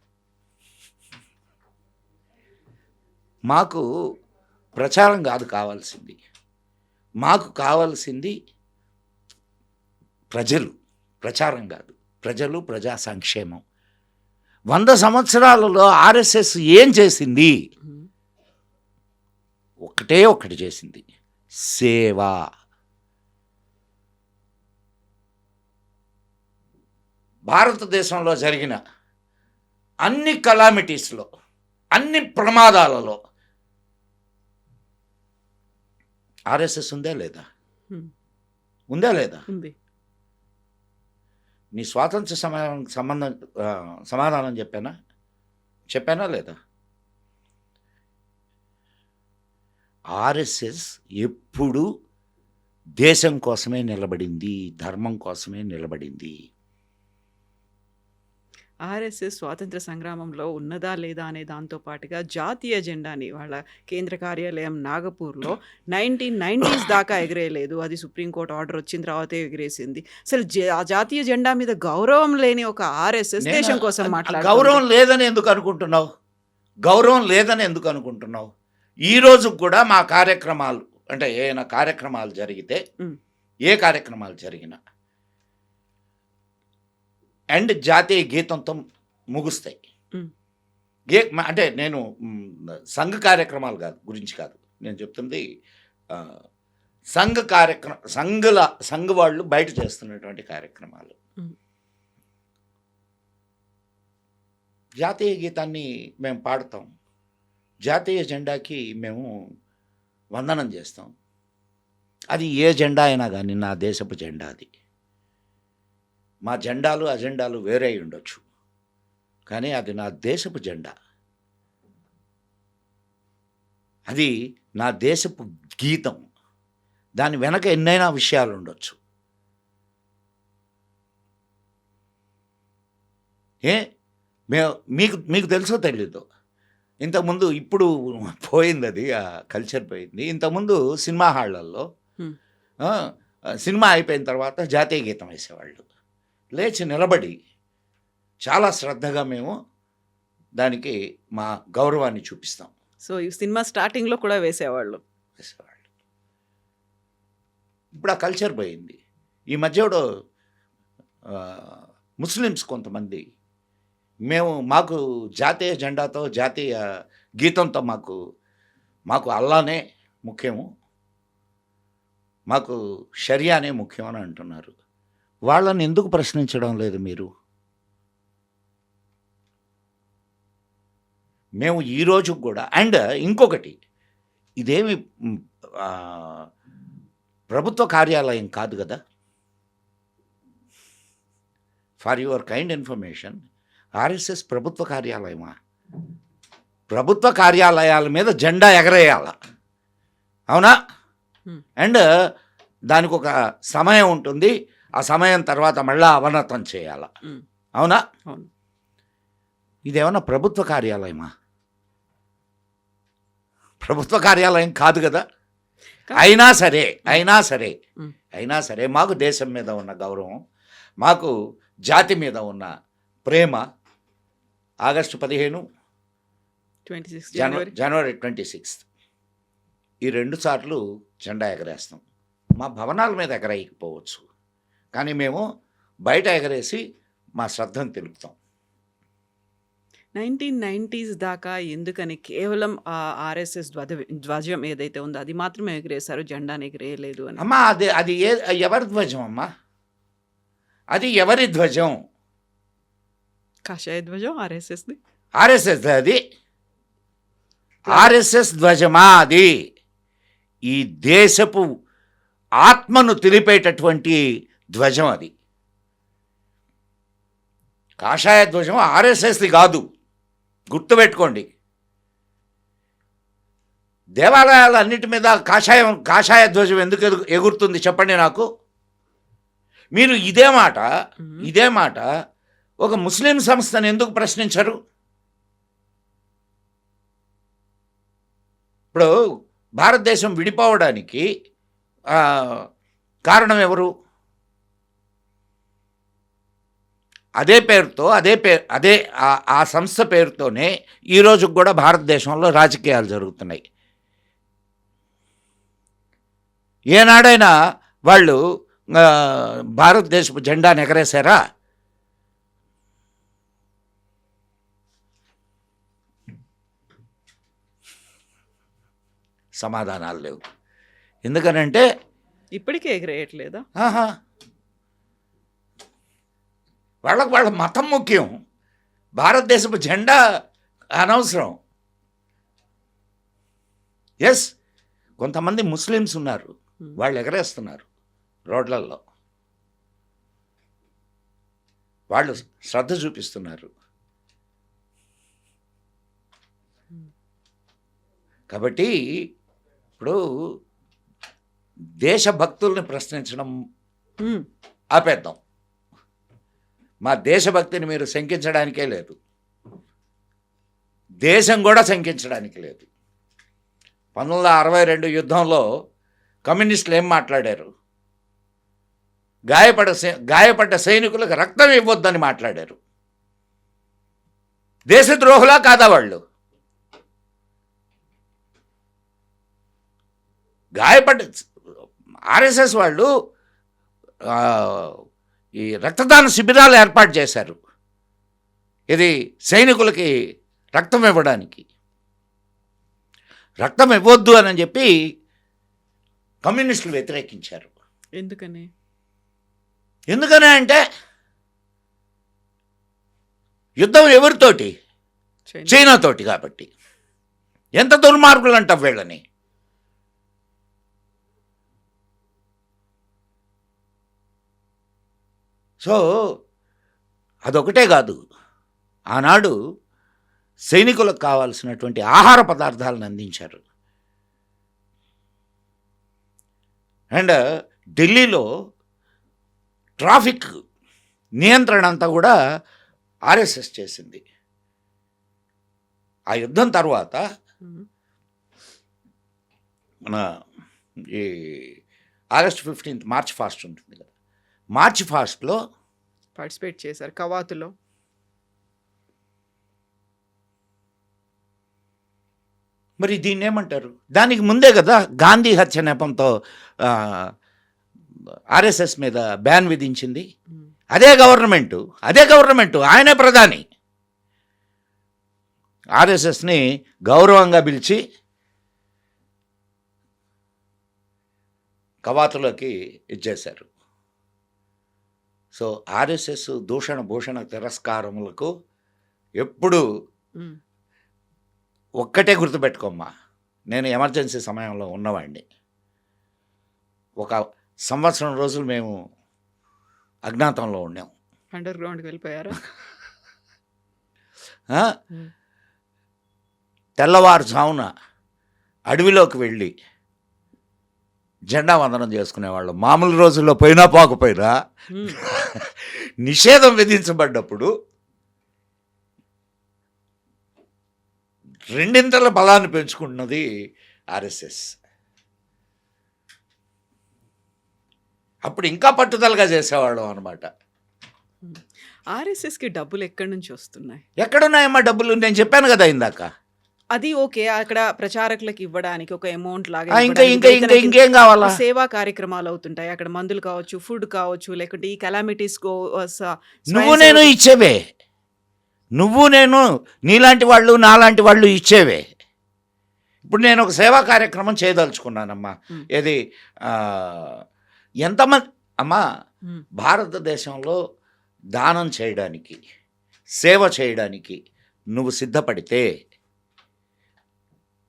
మాకు ప్రచారం కాదు కావాల్సింది, మాకు కావాల్సింది ప్రజలు. ప్రచారం కాదు, ప్రజలు, ప్రజా సంక్షేమం. 100 సంవత్సరాలలో ఆర్ఎస్ఎస్ ఏం చేసింది? ఉమ్, ఒకటి చేసింది, సేవ. భారతదేశంలో జరిగిన అన్ని కలామిటీస్లో, అన్ని ప్రమాదాలలో ఆర్ఎస్ఎస్ ఉందా లేదా? ఉమ్, ఉందా లేదా? ఉంది. నీ స్వాతంత్ర సమాధానం చెప్పానా లేదా? ఆర్ఎస్ఎస్ ఎప్పుడు దేశం కోసమే నిలబడింది, ధర్మం కోసమే నిలబడింది. ఆర్ఎస్ఎస్ స్వాతంత్ర సంగ్రామంలో ఉన్నదా లేదా అనే దాంతో పాటుగా జాతీయ జెండాని వాళ్ళ కేంద్ర కార్యాలయం నాగపూర్లో 1990s దాకా ఎగిరేయలేదు. అది సుప్రీంకోర్టు ఆర్డర్ వచ్చిన తర్వాతే ఎగిరేసింది. అసలు ఆ జాతీయ జెండా మీద గౌరవం లేని ఒక ఆర్ఎస్ఎస్ దేశం కోసం గౌరవం లేదని ఎందుకు అనుకుంటున్నావు? గౌరవం లేదని ఎందుకు అనుకుంటున్నావు? ఈరోజు కూడా మా కార్యక్రమాలు, అంటే ఏమైనా కార్యక్రమాలు జరిగితే, ఏ కార్యక్రమాలు జరిగినా అండ్ జాతీయ గీతంతో ముగుస్తాయి. అంటే నేను సంఘ కార్యక్రమాలు గురించి కాదు నేను చెప్తుంది, సంఘ వాళ్ళు బయట చేస్తున్నటువంటి కార్యక్రమాలు. జాతీయ గీతాన్ని మేము పాడతాం, జాతీయ జెండాకి మేము వందనం చేస్తాం. అది ఏ జెండా అయినా కానీ నా దేశపు జెండా. అది మా జెండాలు అజెండాలు వేరే అయి ఉండొచ్చు, కానీ అది నా దేశపు జెండా. అది నా దేశపు గీతం. దాని వెనక ఎన్నైనా విషయాలు ఉండొచ్చు. మీకు తెలుసో తెలీదు, ఇంతకుముందు, ఇప్పుడు పోయింది అది, ఆ కల్చర్ పోయింది. ఇంతకుముందు సినిమా హాళ్ళల్లో సినిమా అయిపోయిన తర్వాత జాతీయ గీతం వేసేవాళ్ళు. లేచి నిలబడి చాలా శ్రద్ధగా మేము దానికి మా గౌరవాన్ని చూపిస్తాం. సో ఈ సినిమా స్టార్టింగ్లో కూడా వేసేవాళ్ళు. ఇప్పుడు ఆ కల్చర్ పోయింది. ఈ మధ్యలో ముస్లిమ్స్ కొంతమంది మాకు జాతీయ జెండాతో జాతీయ గీతంతో మాకు అల్లానే ముఖ్యము, మాకు షరియానే ముఖ్యం అని అంటున్నారు. వాళ్ళని ఎందుకు ప్రశ్నించడం లేదు మీరు? మేము ఈరోజు కూడా. అండ్ ఇంకొకటి, ఇదేమి ప్రభుత్వ కార్యాలయం కాదు కదా. For your kind information, RSS ప్రభుత్వ కార్యాలయమా? ప్రభుత్వ కార్యాలయాల మీద జెండా ఎగరేయాల, అవునా? అండ్ దానికి ఒక సమయం ఉంటుంది, ఆ సమయం తర్వాత మళ్ళీ అవనతం చేయాల, అవునా? ఇదేమన్నా ప్రభుత్వ కార్యాలయమా? ప్రభుత్వ కార్యాలయం కాదు కదా. అయినా సరే మాకు దేశం మీద ఉన్న గౌరవం, మాకు జాతి మీద ఉన్న ప్రేమ, ఆగస్టు 15, జనవరి 26 ఈ 2 సార్లు జెండా ఎగరేస్తాం. మా భవనాల మీద ఎగరేయకపోవచ్చు, కానీ మేము బయట ఎగరేసి మా శ్రద్ధను తెలుపుతాం. 1990s దాకా ఎందుకని కేవలం ఆర్ఎస్ఎస్ ధ్వజం ఏదైతే ఉందో అది మాత్రమే ఎగిరేశారు, జెండాని ఎగిరేయలేదు అని? అమ్మా, అది ఎవరి ధ్వజం అమ్మా? అది ఎవరి ధ్వజం? కాషాయ ధ్వజం ఆర్ఎస్ఎస్ది. అది ఆర్ఎస్ఎస్ ధ్వజమా? అది ఈ దేశపు ఆత్మను తెలిపేటటువంటి ధ్వజం. అది కాషాయ ధ్వజం ఆర్ఎస్ఎస్ది కాదు, గుర్తుపెట్టుకోండి. దేవాలయాలు అన్నిటి మీద కాషాయ ధ్వజం ఎందుకు ఎగురుతుంది చెప్పండి నాకు. మీరు ఇదే మాట ఒక ముస్లిం సంస్థను ఎందుకు ప్రశ్నించరు? ఇప్పుడు భారతదేశం విడిపోవడానికి కారణం ఎవరు? అదే ఆ సంస్థ పేరుతోనే ఈరోజు కూడా భారతదేశంలో రాజకీయాలు జరుగుతున్నాయి. ఏనాడైనా వాళ్ళు భారతదేశపు జెండాను ఎగరేశారా? సమాధానాలు లేవు. ఎందుకనంటే ఇప్పటికే ఎగరేయట్లేదా? వాళ్ళ మతం ముఖ్యం, భారతదేశపు జెండా అనవసరం. ఎస్, కొంతమంది ముస్లిమ్స్ ఉన్నారు, వాళ్ళు ఎగరేస్తున్నారు రోడ్లలో, వాళ్ళు శ్రద్ధ చూపిస్తున్నారు. కాబట్టి ఇప్పుడు దేశభక్తుల్ని ప్రశ్నించడం ఆపేద్దాం. మా దేశభక్తిని మీరు శంకించడానికే లేదు, దేశం కూడా శంకించడానికి లేదు. 1962 యుద్ధంలో కమ్యూనిస్టులు ఏం మాట్లాడారు? గాయపడ్డ సైనికులకు రక్తం ఇవ్వొద్దని మాట్లాడారు. దేశద్రోహులా కాదా వాళ్ళు? గాయపడ్డ ఆర్ఎస్ఎస్ వాళ్ళు ఈ రక్తదాన శిబిరాలు ఏర్పాటు చేశారు, ఇది సైనికులకి రక్తం ఇవ్వడానికి. రక్తం ఇవ్వద్దు అని చెప్పి కమ్యూనిస్టులు వ్యతిరేకించారు. ఎందుకని అంటే యుద్ధం ఎవరితోటి? చైనాతోటి. కాబట్టి ఎంత దుర్మార్గులు అంటావు వీళ్ళని. సో అదొకటే కాదు, ఆనాడు సైనికులకు కావాల్సినటువంటి ఆహార పదార్థాలను అందించారు. అండ్ ఢిల్లీలో ట్రాఫిక్ నియంత్రణ అంతా కూడా ఆర్ఎస్ఎస్ చేసింది. ఆ యుద్ధం తర్వాత మన ఈ ఆగస్ట్ 15 మార్చ్ ఫాస్ట్ ఉంటుంది కదా, మార్చ్ ఫాస్ట్లో పార్టిసిపేట్ చేశారు కవాతులో. మరి దీన్ని ఏమంటారు? దానికి ముందే కదా గాంధీ హత్య నెపంతో ఆర్ఎస్ఎస్ మీద బ్యాన్ విధించింది. అదే గవర్నమెంటు, ఆయనే ప్రధాని. ఆర్ఎస్ఎస్ని గౌరవంగా పిలిచి కవాతులోకి ఇచ్చేశారు. సో ఆర్ఎస్ఎస్ దూషణ భూషణ తిరస్కారములకు ఎప్పుడు ఒక్కటే గుర్తుపెట్టుకోమ్మా, నేను ఎమర్జెన్సీ సమయంలో ఉన్నవాడిని. 1 సంవత్సరం రోజులు మేము అజ్ఞాతంలో ఉన్నాం. అండర్ గ్రౌండ్కి వెళ్ళిపోయారా? తెల్లవారుజామున అడవిలోకి వెళ్ళి జెండా వందనం చేసుకునేవాళ్ళం. మామూలు రోజుల్లో పోయినా పోకపోయినా నిషేధం విధించబడ్డప్పుడు 2 బలాన్ని పెంచుకుంటున్నది ఆర్ఎస్ఎస్. అప్పుడు ఇంకా పట్టుదలగా చేసేవాళ్ళం అనమాట. ఆర్ఎస్ఎస్కి డబ్బులు ఎక్కడి నుంచి వస్తున్నాయి? ఎక్కడున్నాయమ్మా డబ్బులు? నేను చెప్పాను కదా ఇందాక. అది ఓకే, అక్కడ ప్రచారకులకు ఇవ్వడానికి ఒక అమౌంట్ లాగా ఇంకేం కావాలా? సేవా కార్యక్రమాలు అవుతుంటాయి అక్కడ, మందులు కావచ్చు, ఫుడ్ కావచ్చు, లేకుంటే ఈ కెలామిటీస్ నువ్వు నేను ఇచ్చేవే, నువ్వు నేను నీలాంటి వాళ్ళు నాలాంటి వాళ్ళు ఇచ్చేవే. ఇప్పుడు నేను ఒక సేవా కార్యక్రమం చేయదలుచుకున్నానమ్మా. ఏది ఎంతమంది అమ్మా భారతదేశంలో దానం చేయడానికి, సేవ చేయడానికి నువ్వు సిద్ధపడితే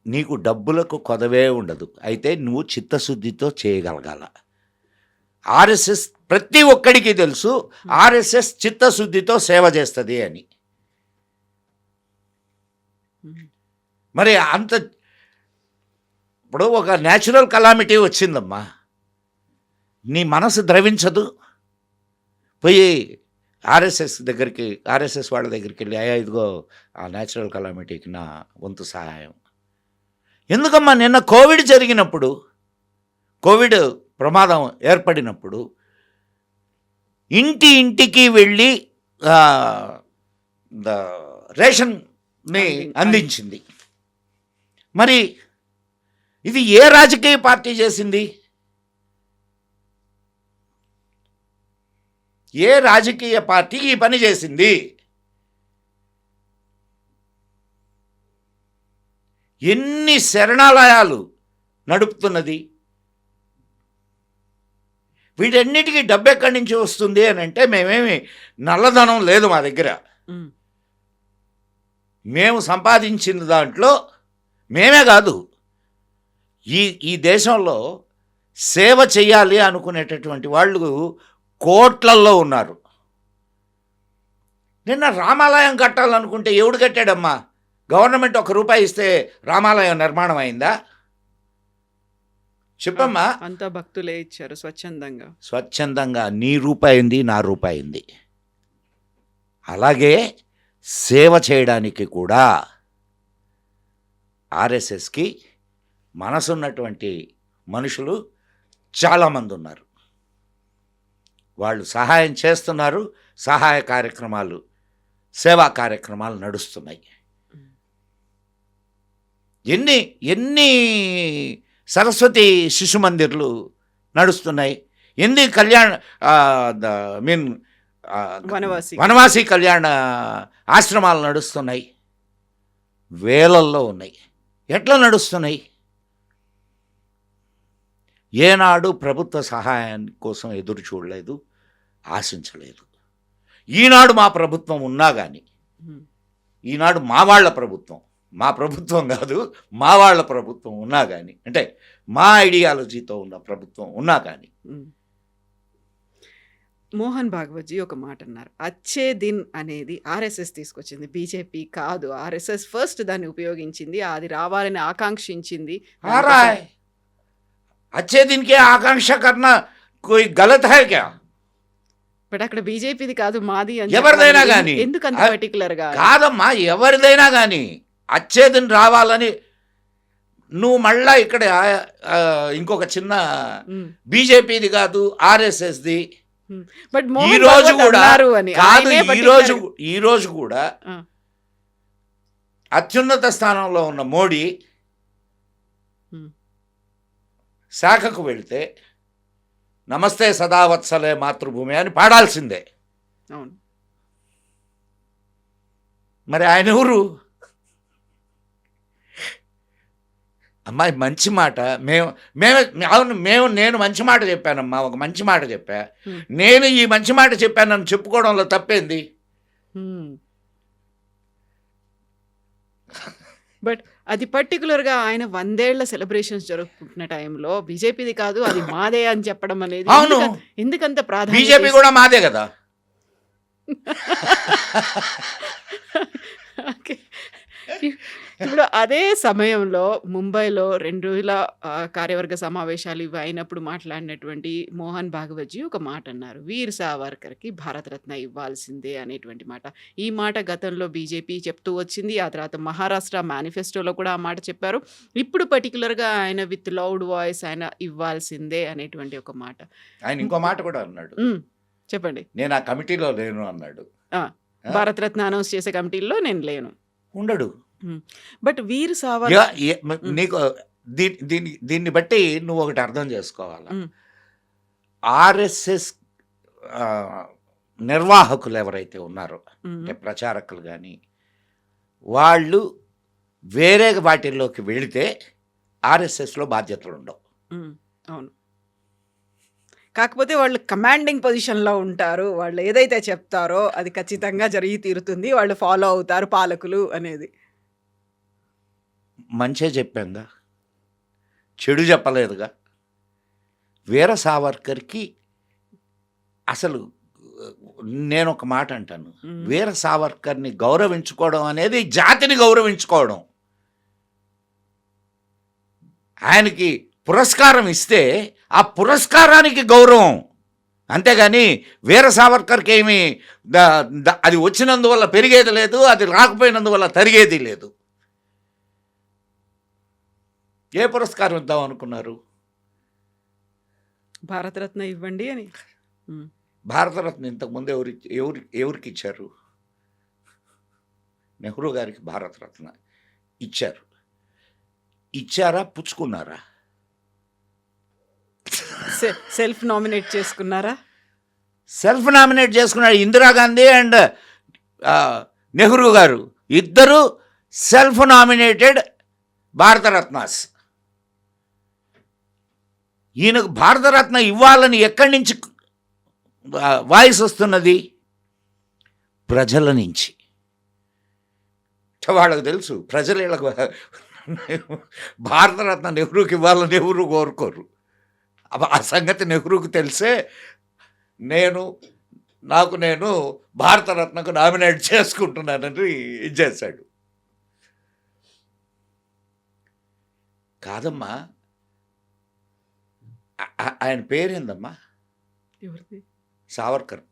నీకు డబ్బులకు కొదవే ఉండదు. అయితే నువ్వు చిత్తశుద్ధితో చేయగలగాల. ఆర్ఎస్ఎస్ ప్రతి ఒక్కడికి తెలుసు ఆర్ఎస్ఎస్ చిత్తశుద్ధితో సేవ చేస్తుంది అని. మరి అంత ఇప్పుడు ఒక న్యాచురల్ కలామిటీ వచ్చిందమ్మా, నీ మనసు ద్రవించదు, పోయి ఆర్ఎస్ఎస్ వాళ్ళ దగ్గరికి వెళ్ళి అయ్యా ఇదిగో ఆ న్యాచురల్ కలామిటీకి నా వంతు సహాయం. ఎందుకమ్మా నిన్న కోవిడ్ ప్రమాదం ఏర్పడినప్పుడు ఇంటికి వెళ్ళి రేషన్ని అందించింది. మరి ఇది ఏ రాజకీయ పార్టీ చేసింది? ఏ రాజకీయ పార్టీ ఈ పని చేసింది? ఎన్ని శరణాలయాలు నడుపుతున్నది? వీటన్నిటికీ డబ్బు ఎక్కడి నుంచి వస్తుంది అని అంటే మేమేమి నల్లధనం లేదు మా దగ్గర. మేము సంపాదించిన దాంట్లో మేమే కాదు, ఈ దేశంలో సేవ చేయాలి అనుకునేటటువంటి వాళ్ళు కోట్లల్లో ఉన్నారు. నిన్న రామాలయం కట్టాలనుకుంటే ఎవడు కట్టాడమ్మా? గవర్నమెంట్ ₹1 ఇస్తే రామాలయం నిర్మాణం అయిందా? చెప్పమ్మా. అంతా భక్తులే ఇచ్చారు స్వచ్ఛందంగా నీ రూపాయింది, నా రూపాయింది. అలాగే సేవ చేయడానికి కూడా ఆర్ఎస్ఎస్కి మనసున్నటువంటి మనుషులు చాలామంది ఉన్నారు. వాళ్ళు సహాయం చేస్తున్నారు, సహాయ కార్యక్రమాలు, సేవా కార్యక్రమాలు నడుస్తున్నాయి. ఎన్ని సరస్వతి శిశు మందిర్లు నడుస్తున్నాయి, ఎన్ని వనవాసి కళ్యాణ ఆశ్రమాలు నడుస్తున్నాయి, వేలల్లో ఉన్నాయి. ఎట్లా నడుస్తున్నాయి? ఏనాడు ప్రభుత్వ సహాయం కోసం ఎదురు చూడలేదు, ఆశించలేదు. ఈనాడు మా ప్రభుత్వం ఉన్నా కానీ, ఈనాడు మా ప్రభుత్వం కాదు, మా వాళ్ళ ప్రభుత్వం ఉన్నా కానీ, అంటే మా ఐడియాలజీతో ఉన్న ప్రభుత్వం ఉన్నా కానీ. మోహన్ భాగవత్జీ ఒక మాట అన్నారు, అచ్చే దిన్ అనేది ఆర్ఎస్ఎస్ తీసుకొచ్చింది, బీజేపీ కాదు. ఆర్ఎస్ఎస్ ఫస్ట్ దాన్ని ఉపయోగించింది, అది రావాలని ఆకాంక్షించింది. अच्छे दिन के आकांक्षा करना कोई गलत है क्या? బట్ అక్కడ బీజేపీది కాదు మాది అని ఎవరిదైనా కానీ ఎందుకంత పర్టికులర్ గా కాదమ్మా, ఎవరిదైనా కానీ అచ్చే దిన్ రావాలని నువ్వు మళ్ళా ఇక్కడ ఇంకొక చిన్న బీజేపీది కాదు ఆర్ఎస్ఎస్ది. బట్ ఈ రోజు కూడా కాదు, ఈ రోజు కూడా అత్యున్నత స్థానంలో ఉన్న మోడీ శాఖకు వెళ్తే నమస్తే సదావత్సలే మాతృభూమి అని పాడాల్సిందే. అవును, మరి ఆయన ఎవరు? అమ్మాయి మంచి మాట, నేను మంచి మాట చెప్పానమ్మా, ఒక మంచి మాట చెప్పా. నేను ఈ మంచి మాట చెప్పానని చెప్పుకోవడంలో తప్పేంది? బట్ అది పర్టికులర్గా ఆయన 100 ఏళ్ల సెలబ్రేషన్స్ జరుపుకుంటున్న టైంలో బీజేపీది కాదు అది మాదే అని చెప్పడం అనేది అవును, ఎందుకంత ప్రాధాన్యత? బీజేపీ కూడా మాదే కదా. ఓకే, ఇప్పుడు అదే సమయంలో ముంబైలో 2 రోజుల కార్యవర్గ సమావేశాలు ఇవి అయినప్పుడు మాట్లాడినటువంటి మోహన్ భాగవత్జీ ఒక మాట అన్నారు, వీర్ సావర్కర్కి భారతరత్న ఇవ్వాల్సిందే అనేటువంటి మాట. ఈ మాట గతంలో బీజేపీ చెప్తూ వచ్చింది, ఆ తర్వాత మహారాష్ట్ర మేనిఫెస్టోలో కూడా ఆ మాట చెప్పారు. ఇప్పుడు పర్టికులర్గా ఆయన విత్ లౌడ్ వాయిస్ ఆయన ఇవ్వాల్సిందే అనేటువంటి ఒక మాట. ఆయన ఇంకో మాట కూడా అన్నాడు, చెప్పండి. నేను ఆ కమిటీలో లేను అన్నాడు. భారతరత్న అనౌన్స్ చేసే కమిటీలో నేను లేను, ఉండడు. బట్ వీర్ సావర్కర్ నీకు దీన్ని బట్టి నువ్వు ఒకటి అర్థం చేసుకోవాలి. ఆర్ఎస్ఎస్ నిర్వాహకులు ఎవరైతే ఉన్నారో, అంటే ప్రచారకులు కానీ, వాళ్ళు వేరే వాటిల్లోకి వెళితే ఆర్ఎస్ఎస్లో బాధ్యతలు ఉండవు. అవును, కాకపోతే వాళ్ళు కమాండింగ్ పొజిషన్లో ఉంటారు, వాళ్ళు ఏదైతే చెప్తారో అది ఖచ్చితంగా జరిగి తీరుతుంది, వాళ్ళు ఫాలో అవుతారు పాలకులు అనేది. మంచే చెప్పాంగా, చెడు చెప్పలేదుగా. వీర సావర్కర్కి అసలు నేను ఒక మాట అంటాను, మ్మ్. వీర సావర్కర్ని గౌరవించుకోవడం అనేది జాతిని గౌరవించుకోవడం. ఆయనకి పురస్కారం ఇస్తే ఆ పురస్కారానికి గౌరవం, అంతేగాని వీర సావర్కర్కి ఏమి అది వచ్చినందువల్ల పెరిగేది లేదు, అది రాకపోయినందువల్ల తరిగేది లేదు. ఏ పురస్కారం ఇద్దాం అనుకున్నారు? భారతరత్న ఇవ్వండి అని. మ్మ్. భారతరత్న ఇంతకుముందు ఎవరికి ఇచ్చారు? నెహ్రూ గారికి భారతరత్న ఇచ్చారు. ఇచ్చారా, పుచ్చుకున్నారా? సెల్ఫ్ నామినేట్ చేసుకున్నారా? సెల్ఫ్ నామినేట్ చేసుకున్నారు. ఇందిరాగాంధీ అండ్ నెహ్రూ గారు ఇద్దరు సెల్ఫ్ నామినేటెడ్ భారతరత్నాస్. ఈయనకు భారతరత్న ఇవ్వాలని ఎక్కడి నుంచి వాయిస్ వస్తున్నది? ప్రజల నుంచి. వాళ్ళకు తెలుసు, ప్రజలు వీళ్ళకు భారతరత్న నెహ్రూకి ఇవ్వాలని ఎవరు కోరుకోరు. ఆ సంగతి నెహ్రూకి తెలిసే నేను భారతరత్నకు నామినేట్ చేసుకుంటున్నానని ఇచ్చేశాడు. కాదమ్మా, ఆయన పేరేందమ్మా? ఎవరిది? సావర్కర్,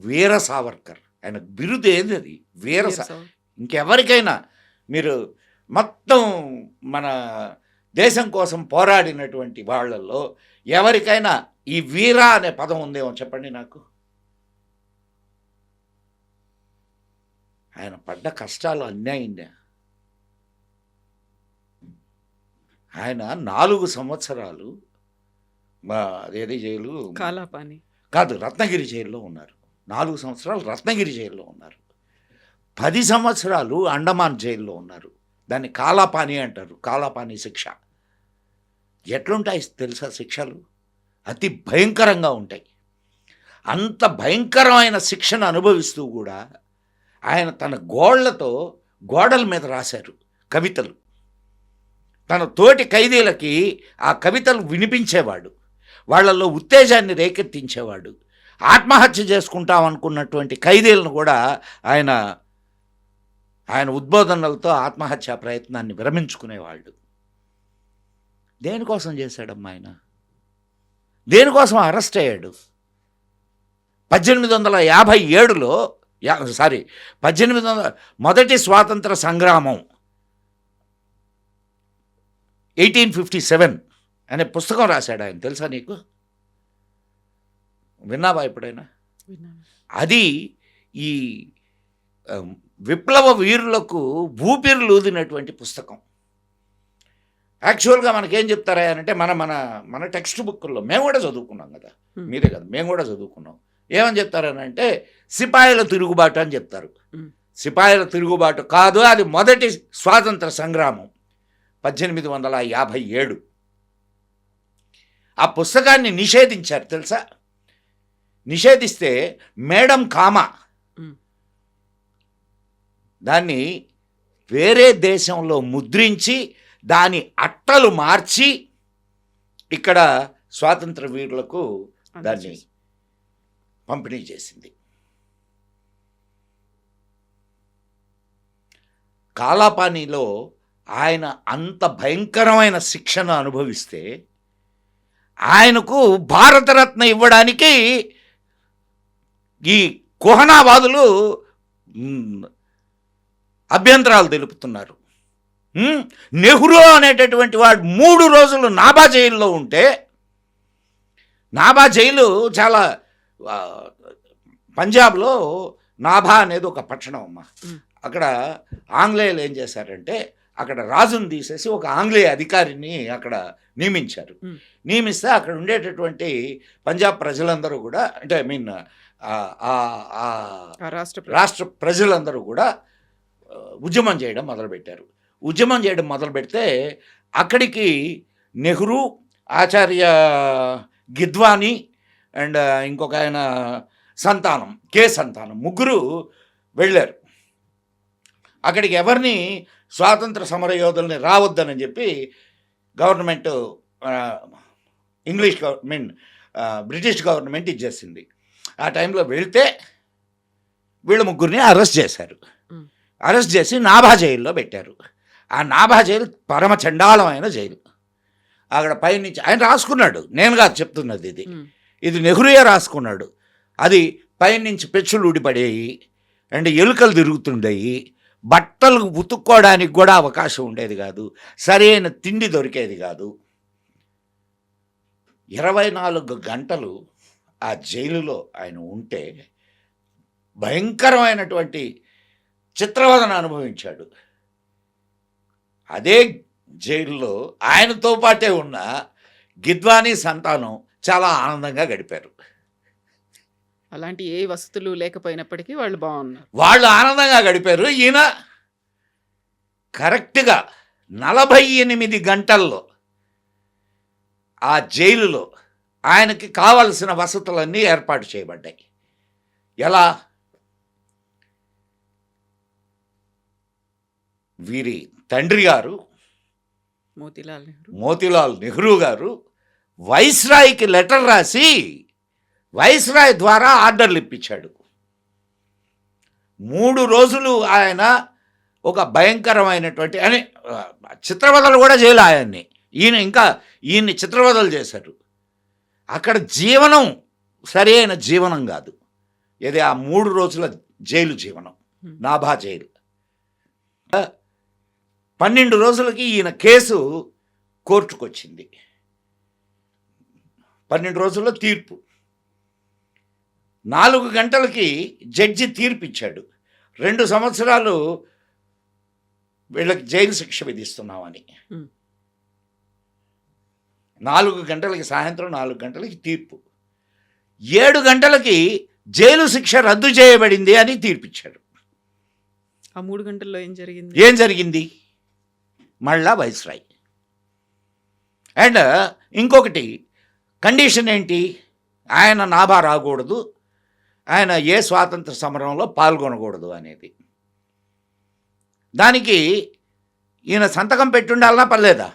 వీర సావర్కర్. ఆయన బిరుదు ఏంది? అది వీర ఇంకెవరికైనా మీరు మొత్తం మన దేశం కోసం పోరాడినటువంటి వాళ్ళల్లో ఎవరికైనా ఈ వీర అనే పదం ఉందేమో చెప్పండి నాకు. ఆయన పడ్డ కష్టాలు అన్యాయంగా. ఆయన 4 సంవత్సరాలు అదేది జైలు కాలాపాని కాదు, రత్నగిరి జైల్లో ఉన్నారు. 4 సంవత్సరాలు రత్నగిరి జైల్లో ఉన్నారు. 10 సంవత్సరాలు అండమాన్ జైల్లో ఉన్నారు. దాన్ని కాలాపాని అంటారు, కాలాపాని శిక్ష. ఎట్లుంటాయి తెలుసా శిక్షలు? అతి భయంకరంగా ఉంటాయి. అంత భయంకరమైన శిక్షను అనుభవిస్తూ కూడా ఆయన తన గోడల మీద రాశారు కవితలు. తన తోటి ఖైదీలకి ఆ కవితలు వినిపించేవాడు, వాళ్ళల్లో ఉత్తేజాన్ని రేకెత్తించేవాడు. ఆత్మహత్య చేసుకుంటాం అనుకున్నటువంటి ఖైదీలను కూడా ఆయన ఉద్బోధనలతో ఆత్మహత్యా ప్రయత్నాన్ని విరమించుకునేవాళ్ళు. దేనికోసం చేశాడమ్మా ఆయన? దేనికోసం అరెస్ట్ అయ్యాడు? 1857లో 1800 మొదటి స్వాతంత్ర సంగ్రామం 1857 అనే పుస్తకం రాశాడు ఆయన. తెలుసా నీకు? విన్నావా ఎప్పుడైనా? అది ఈ విప్లవ వీరులకు ఊపిరులూదినటువంటి పుస్తకం. యాక్చువల్గా మనకేం చెప్తారా అంటే మన టెక్స్ట్ బుక్లో మేము కూడా చదువుకున్నాం కదా, మీరే కదా, మేము కూడా చదువుకున్నాం. ఏమని చెప్తారనంటే సిపాయిల తిరుగుబాటు అని చెప్తారు. సిపాయిల తిరుగుబాటు కాదు, అది మొదటి స్వాతంత్ర సంగ్రామం 1857. ఆ పుస్తకాన్ని నిషేధించారు తెలుసా? నిషేధిస్తే మేడం కామా దాన్ని వేరే దేశంలో ముద్రించి దాని అట్టలు మార్చి ఇక్కడ స్వాతంత్ర వీరులకు దాన్ని పంపిణీ చేసింది. కాలాపానీలో ఆయన అంత భయంకరమైన శిక్షను అనుభవిస్తే ఆయనకు భారతరత్న ఇవ్వడానికి ఈ కుహనావాదులు అభ్యంతరాలు తెలుపుతున్నారు. నెహ్రూ అనేటటువంటి వాడు 3 రోజులు నాభా జైల్లో ఉంటే, నాభా జైలు చాలా పంజాబ్లో నాభా అనేది ఒక పట్టణం అమ్మ. అక్కడ ఆంగ్లేయులు ఏం చేశారంటే అక్కడ రాజును తీసేసి ఒక ఆంగ్లేయ అధికారిని అక్కడ నియమించారు. నియమిస్తే అక్కడ ఉండేటటువంటి పంజాబ్ ప్రజలందరూ కూడా, అంటే ఐ మీన్ రాష్ట్ర ప్రజలందరూ కూడా ఉద్యమం చేయడం మొదలుపెట్టారు. ఉద్యమం చేయడం మొదలు పెడితే అక్కడికి నెహ్రూ, ఆచార్య గిద్వానీ అండ్ ఇంకొక ఆయన కే సంతానం ముగ్గురు వెళ్ళారు. అక్కడికి ఎవరిని స్వాతంత్ర సమరయోధుల్ని రావద్దని చెప్పి government, English government, British government ఇచ్చేసింది. ఆ టైంలో వెళ్తే వీళ్ళ ముగ్గురిని అరెస్ట్ చేశారు. అరెస్ట్ చేసి నాభా జైల్లో పెట్టారు. ఆ నాభా జైలు పరమ చండాలమైన జైలు. అక్కడ పైనుంచి ఆయన రాసుకున్నాడు, నేను కాదు చెప్తున్నది, ఇది నెహ్రూయే రాసుకున్నాడు. అది పైనుంచి పెచ్చులు ఊడిపడేవి అండ్ ఎలుకలు తిరుగుతుండేవి, బట్టలు ఉతుక్కోవడానికి కూడా అవకాశం ఉండేది కాదు, సరైన తిండి దొరికేది కాదు. 24 గంటలు ఆ జైలులో ఆయన ఉంటే భయంకరమైనటువంటి చిత్రవదన అనుభవించాడు. అదే జైల్లో ఆయనతో పాటే ఉన్న గిద్వానీ సంతానం చాలా ఆనందంగా గడిపారు. అలాంటి ఏ వసతులు లేకపోయినప్పటికీ వాళ్ళు బాగున్నారు. వాళ్ళు ఆనందంగా గడిపారు. ఈయన కరెక్ట్గా 48 గంటల్లో ఆ జైలులో ఆయనకి కావలసిన వసతులన్నీ ఏర్పాటు చేయబడ్డాయి. ఎలా? వీరి తండ్రి గారు మోతీలాల్ నెహ్రూ గారు వైస్రాయ్కి లెటర్ రాసి వైస్రాయ్ ద్వారా ఆర్డర్లు ఇప్పించాడు. 3 రోజులు ఆయన ఒక భయంకరమైనటువంటి అని చిత్రవదలు కూడా చేయలే ఆయన్ని. ఈయన్ని చిత్రవదలు చేశారు. అక్కడ జీవనం సరైన జీవనం కాదు. ఇది ఆ 3 రోజుల జైలు జీవనం, నాభా జైలు. 12 రోజులకి ఈయన కేసు కోర్టుకు వచ్చింది. 12 రోజుల్లో తీర్పు. 4 గంటలకి జడ్జి తీర్పు ఇచ్చాడు. 2 సంవత్సరాలు వీళ్ళకి జైలు శిక్ష విధిస్తున్నామని. 4 గంటలకి, సాయంత్రం 4 గంటలకి తీర్పు. 7 గంటలకి జైలు శిక్ష రద్దు చేయబడింది అని తీర్పిచ్చాడు. ఆ 3 గంటల్లో ఏం జరిగింది? మళ్ళా వైస్రాయ్. అండ్ ఇంకొకటి కండిషన్ ఏంటి? ఆయన నాభా రాకూడదు, ఆయన ఏ స్వాతంత్ర సమరంలో పాల్గొనకూడదు అనేది. దానికి ఈయన సంతకం పెట్టుండాలనా పర్లేదా?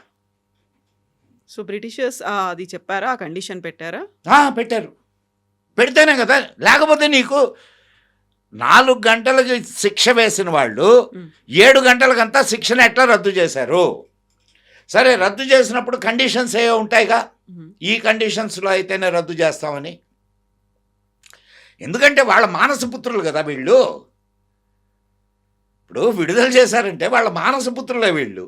సో బ్రిటిషర్స్ అది చెప్పారా? ఆ కండిషన్ పెట్టారా? పెట్టారు. పెడితేనే కదా, లేకపోతే నీకు 4 గంటలకి శిక్ష వేసిన వాళ్ళు 7 గంటలకంతా శిక్షను ఎట్లా రద్దు చేశారు? సరే, రద్దు చేసినప్పుడు కండిషన్స్ ఏ ఉంటాయిగా, ఈ కండిషన్స్లో అయితేనే రద్దు చేస్తామని. ఎందుకంటే వాళ్ళ మానసపుత్రులు కదా వీళ్ళు. ఇప్పుడు విడుదల చేశారంటే వాళ్ళ మానసపుత్రులే వీళ్ళు.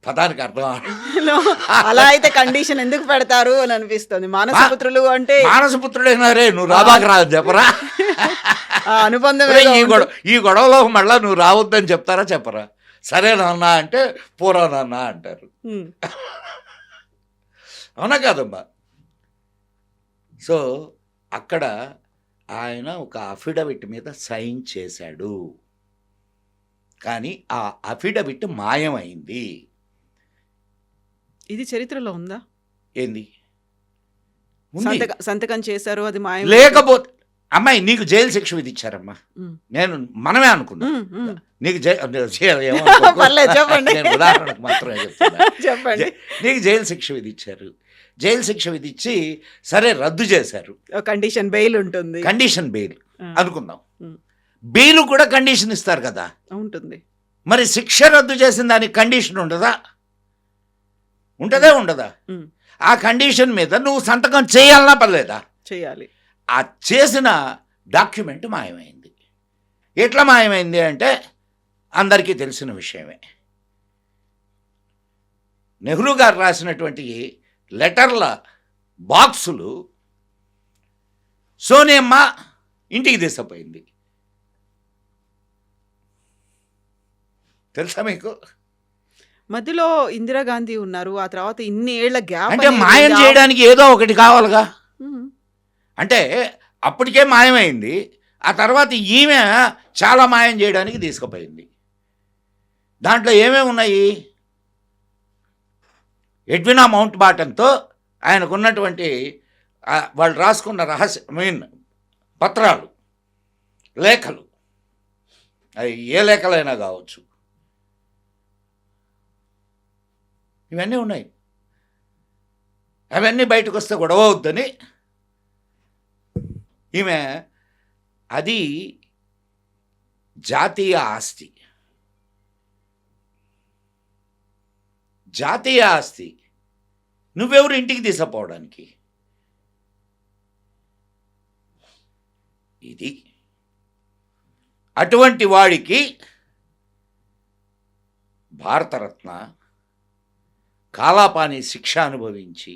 పదానికి అర్థం అలా అయితే కండిషన్ ఎందుకు పెడతారు అని అనిపిస్తుంది. మానసపుత్రులు అంటే మానసపుత్రుడైనా రే నువ్వు రాబాక రాదు చెప్పరా? అనుబంధం ఈ గొడవలో మళ్ళా నువ్వు రావద్దని చెప్తారా చెప్పరా? సరే నాన్న అంటే పోరా నాన్న అంటారు. అవునా కాదమ్మా? సో అక్కడ ఆయన ఒక అఫిడవిట్ మీద సైన్ చేశాడు, కానీ ఆ అఫిడవిట్ మాయమైంది. ఇది చరిత్రలో ఉందా? ఏంది? సంతకం చేశారు, అది మాయం. లేకపోతే అమ్మాయి నీకు జైలు శిక్ష విధించారమ్మా. మనమే అనుకున్నా నీకు ఉదాహరణకు మాత్రమే చెప్తున్నా. నీకు జైలు శిక్ష విధించారు. జైలు శిక్ష విధించి సరే రద్దు చేశారు. కండిషన్ బెయిల్ ఉంటుంది. కండిషన్ బెయిల్ అనుకుందాం. బెయిల్ కూడా కండిషన్ ఇస్తారు కదా. ఉంటుంది. మరి శిక్ష రద్దు చేసిన దానికి కండిషన్ ఉండదా? ఉండదా? ఆ కండిషన్ మీద నువ్వు సంతకం చేయాలన్నా పర్లేదా? చేయాలి. ఆ చేసిన డాక్యుమెంట్ మాయమైంది. ఎట్లా మాయమైంది అంటే అందరికీ తెలిసిన విషయమే. నెహ్రూ గారు రాసినటువంటి లెటర్ల బాక్సులు సోనియమ్మ ఇంటికి తీసుకుపోయింది. తెలుసా మీకు? మధ్యలో ఇందిరాగాంధీ ఉన్నారు. ఆ తర్వాత ఇన్ని ఏళ్ల గ్యాప్. అంటే మాయం చేయడానికి ఏదో ఒకటి కావాలిగా. అంటే అప్పటికే మాయమైంది. ఆ తర్వాత ఈమె చాలా మాయం చేయడానికి తీసుకుపోయింది. దాంట్లో ఏమేమి ఉన్నాయి? ఎడ్వినా మౌంట్ బాటన్తో ఆయనకున్నటువంటి వాళ్ళు రాసుకున్న పత్రాలు, లేఖలు, అవి ఏ లేఖలైనా కావచ్చు, ఇవన్నీ ఉన్నాయి. అవన్నీ బయటకు వస్తే గొడవ అవుద్దని ఈమె అది జాతీయ ఆస్తి. జాతీయ ఆస్తి నువ్వెవరు ఇంటికి తీసుకుపోవడానికి? ఇది అటువంటి వాడికి భారతరత్న కాలాపాని శిక్ష అనుభవించి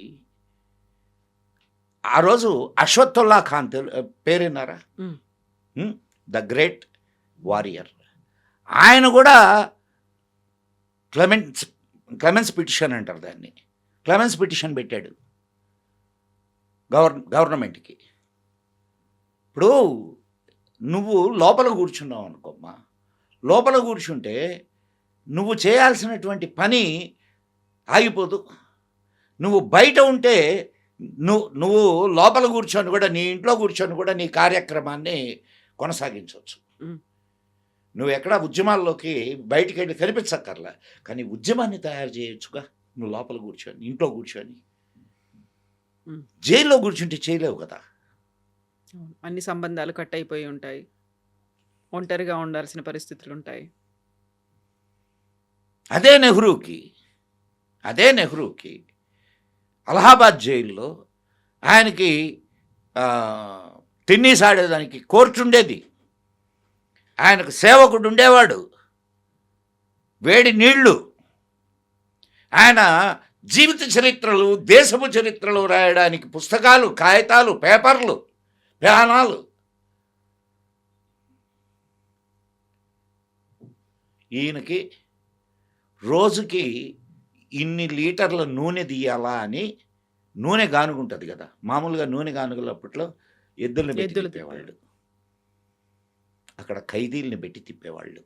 ఆ రోజు అశ్వత్థుల్లా ఖాన్ పేరున్నారా? The great warrior. ఆయన కూడా క్లెమెన్స్ పిటిషన్ అంటారు దాన్ని. క్లెమెన్స్ పిటిషన్ పెట్టాడు గవర్నమెంట్కి. ఇప్పుడు నువ్వు లోపల కూర్చున్నావు అనుకోమ్మా, లోపల కూర్చుంటే నువ్వు చేయాల్సినటువంటి పని ఆగిపోదు. నువ్వు బయట ఉంటే నువ్వు లోపల కూర్చొని కూడా, నీ ఇంట్లో కూర్చొని కూడా నీ కార్యక్రమాన్ని కొనసాగించవచ్చు. నువ్వు ఎక్కడా ఉద్యమాల్లోకి బయటికి వెళ్ళి కనిపించక్కర్లా, కానీ ఉద్యమాన్ని తయారు చేయొచ్చుగా నువ్వు లోపల కూర్చొని, ఇంట్లో కూర్చొని. జైల్లో కూర్చుంటే చేయలేవు కదా. అన్ని సంబంధాలు కట్ అయిపోయి ఉంటాయి, ఒంటరిగా ఉండాల్సిన పరిస్థితులు ఉంటాయి. అదే నెహ్రూకి అలహాబాద్ జైల్లో ఆయనకి టెన్నిస్ ఆడేదానికి కోర్టు ఉండేది. ఆయనకు సేవకుడు ఉండేవాడు, వేడి నీళ్లు. ఆయన జీవిత చరిత్రలు, దేశపు చరిత్రలు రాయడానికి పుస్తకాలు, కాగితాలు, పేపర్లు, ప్యానాలు. ఈయనకి రోజుకి ఇన్ని లీటర్ల నూనె తీయాలా అని నూనె గానుగుంటుంది కదా, మామూలుగా నూనె గానుగలు అప్పట్లో ఎద్దుల్ని పెట్టి తిప్పేవాళ్ళు, అక్కడ ఖైదీల్ని పెట్టి తిప్పేవాళ్ళు.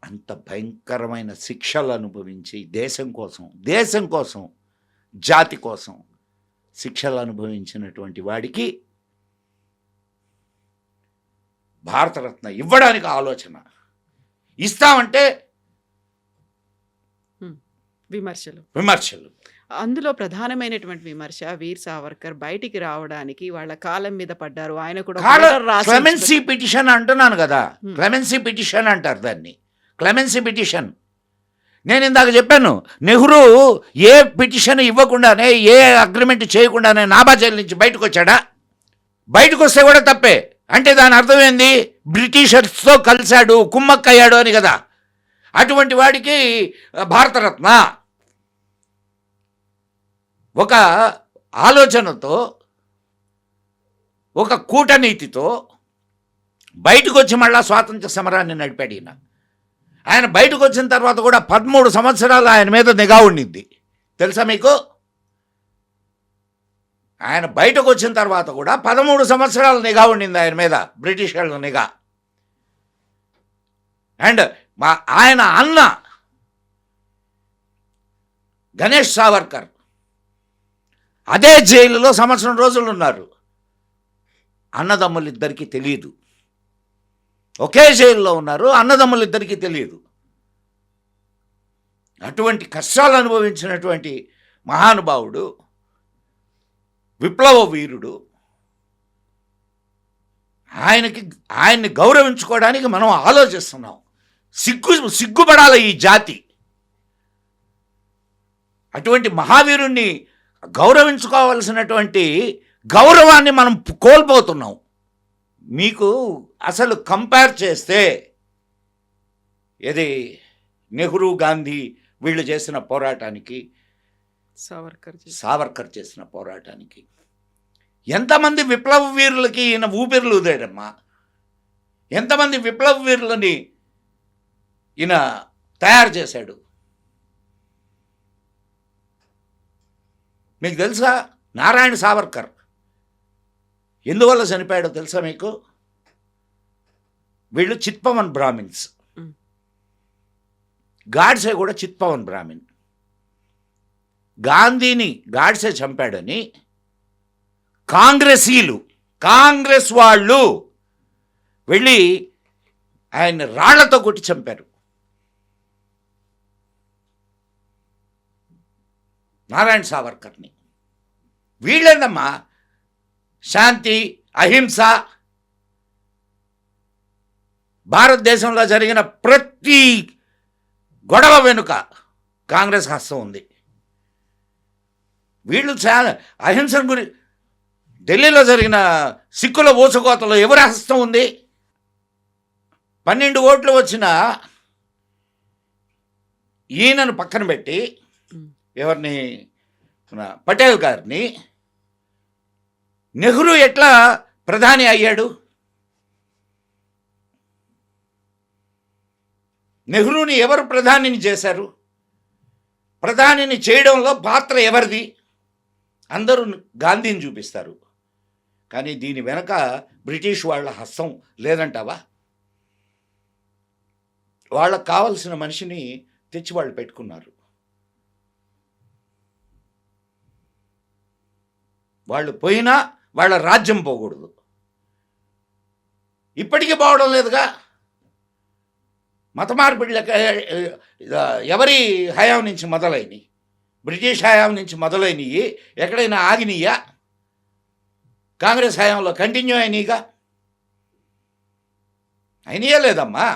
అంత భయంకరమైన శిక్షలు అనుభవించి దేశం కోసం జాతి కోసం శిక్షలు అనుభవించినటువంటి వాడికి భారతరత్న ఇవ్వడానికి ఆలోచన. ఇస్తామంటే విమర్శలు. అందులో ప్రధానమైనటువంటి విమర్శ, వీర్ సావర్కర్ బయటికి రావడానికి వాళ్ళ కాలం మీద పడ్డారు. ఆయన కూడా క్లెమెన్సీ పిటిషన్ అంటున్నాను కదా, క్లెమెన్సీ పిటిషన్ అంటారు దాన్ని, క్లెమెన్సీ పిటిషన్. నేను ఇందాక చెప్పాను, నెహ్రూ ఏ పిటిషన్ ఇవ్వకుండానే, ఏ అగ్రిమెంట్ చేయకుండానే నాభా జైలు నుంచి బయటకు వచ్చాడా? బయటకు వస్తే కూడా తప్పే. అంటే దాని అర్థం ఏంది? బ్రిటిషర్స్తో కలిశాడు, కుమ్మక్కయ్యాడు అని కదా. అటువంటి వాడికి భారతరత్న ఒక ఆలోచనతో, ఒక కూటనీతితో బయటకు వచ్చి మళ్ళా స్వాతంత్ర సమరాన్ని నడిపాడు ఈయన. ఆయన బయటకు వచ్చిన తర్వాత కూడా 13 సంవత్సరాలు ఆయన మీద నిఘా ఉండింది, తెలుసా మీకు? ఆయన బయటకు వచ్చిన తర్వాత కూడా 13 సంవత్సరాలు నిఘా ఉండింది ఆయన మీద, బ్రిటిష్ వాళ్ళ నిఘా. అండ్ ఆయన అన్న గణేష్ సావర్కర్ అదే జైలులో 1 సంవత్సరం రోజులు ఉన్నారు. అన్నదమ్ములిద్దరికీ తెలియదు, ఒకే జైల్లో ఉన్నారు, అన్నదమ్ములిద్దరికీ తెలియదు. అటువంటి కష్టాలు అనుభవించినటువంటి మహానుభావుడు, విప్లవ వీరుడు. ఆయన్ని గౌరవించుకోవడానికి మనం ఆలోచిస్తున్నాం. సిగ్గుపడాలి ఈ జాతి. అటువంటి మహావీరుణ్ణి గౌరవించుకోవాల్సినటువంటి గౌరవాన్ని మనం కోల్పోతున్నాం. మీకు అసలు కంపేర్ చేస్తే ఇది నెహ్రూ, గాంధీ వీళ్ళు చేసిన పోరాటానికి, సావర్కర్ చేసిన పోరాటానికి ఎంతమంది విప్లవ వీరులకి ఈయన ఊపిరులు ఊదాడమ్మా. ఎంతమంది విప్లవ వీరులని ఈయన తయారు చేశాడు. మీకు తెలుసా నారాయణ సావర్కర్ ఎందువల్ల చనిపోయాడో తెలుసా మీకు? వీళ్ళు చిత్పవన్ బ్రాహ్మిన్స్. గాడ్సే కూడా చిత్పవన్ బ్రాహ్మిన్. గాంధీని గాడ్సే చంపాడని కాంగ్రెస్ వాళ్ళు వెళ్ళి ఆయన రాళ్లతో కొట్టి చంపారు. నారాయణ సావర్కర్ని. వీళ్ళేందమ్మా శాంతి, అహింస, భారతదేశంలో జరిగిన ప్రతి గొడవ వెనుక కాంగ్రెస్ హస్తం ఉంది. వీళ్ళు అహింస ఢిల్లీలో జరిగిన సిక్కుల ఊచకోతలో ఎవరి హస్తం ఉంది? 12 ఓట్లు వచ్చిన ఈయనను పక్కన పెట్టి ఎవరిని, పటేల్ గారిని, నెహ్రూ ఎట్లా ప్రధాని అయ్యాడు? నెహ్రూని ఎవరు ప్రధానిని చేశారు? ప్రధానిని చేయడంలో పాత్ర ఎవరిది? అందరూ గాంధీని చూపిస్తారు, కానీ దీని వెనక బ్రిటిష్ వాళ్ళ హస్తం లేదంటావా? వాళ్ళకు కావలసిన మనిషిని తెచ్చి వాళ్ళు పెట్టుకున్నారు. వాళ్ళు పోయినా వాళ్ళ రాజ్యం పోకూడదు. ఇప్పటికీ పోవడం లేదుగా. మత మార్పిడి ఎవరి హయాం నుంచి మొదలైనవి? బ్రిటిష్ హయాం నుంచి మొదలైనవి ఎక్కడైనా ఆగినయ్యా? కాంగ్రెస్ హయాంలో కంటిన్యూ అయినాయిగా. అయినయే లేదమ్మా.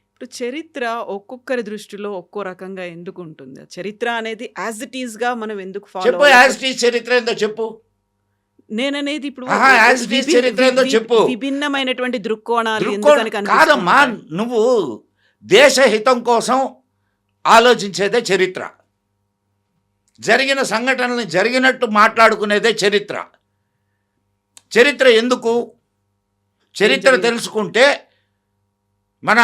ఇప్పుడు చరిత్ర ఒక్కొక్కరి దృష్టిలో ఒక్కో రకంగా ఎందుకు ఉంటుంది? చరిత్ర అనేది యాజ్ ఇట్ ఈస్ గా మనం ఎందుకు ఫాలో? చెప్పు, యాజ్ ఇట్ ఈస్ చరిత్ర ఏందో చెప్పు. నేననేది ఇప్పుడు యాజ్ ఇట్ ఈస్ చరిత్ర ఏందో చెప్పు. విభిన్నమైనటువంటి దృక్కోణాలు ఎందుకని కాదమ్మా, నువ్వు దేశహితం కోసం ఆలోచించేదే చరిత్ర. జరిగిన సంఘటనల్ని జరిగినట్టు మాట్లాడుకునేదే చరిత్ర. చరిత్ర ఎందుకు? చరిత్ర తెలుసుకుంటే మన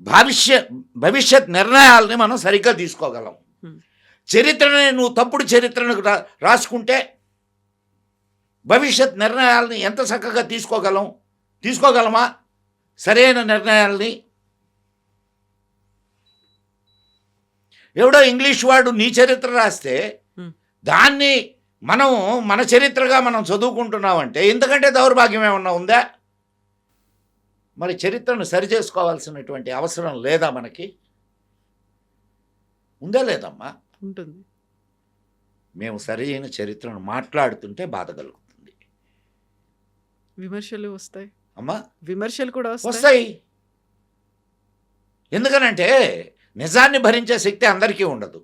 భవిష్యత్ నిర్ణయాలని మనం సరిగ్గా తీసుకోగలం. చరిత్రని నువ్వు తప్పుడు చరిత్రను రాసుకుంటే భవిష్యత్ నిర్ణయాలని ఎంత చక్కగా తీసుకోగలమా? సరైన నిర్ణయాల్ని ఎవడో ఇంగ్లీష్ వాడు నీ చరిత్ర రాస్తే దాన్ని మనం మన చరిత్రగా మనం చదువుకుంటున్నామంటే ఇంతకంటే దౌర్భాగ్యం ఏమన్నా ఉందా? మరి చరిత్రను సరిచేసుకోవాల్సినటువంటి అవసరం లేదా మనకి? ఉందా లేదమ్మా? ఉంటుంది. మేము సరైన చరిత్రను మాట్లాడుతుంటే బాధ కలుగుతుంది. విమర్శలు వస్తాయి అమ్మా, విమర్శలు కూడా వస్తాయి. ఎందుకనంటే నిజాన్ని భరించే శక్తి అందరికీ ఉండదు.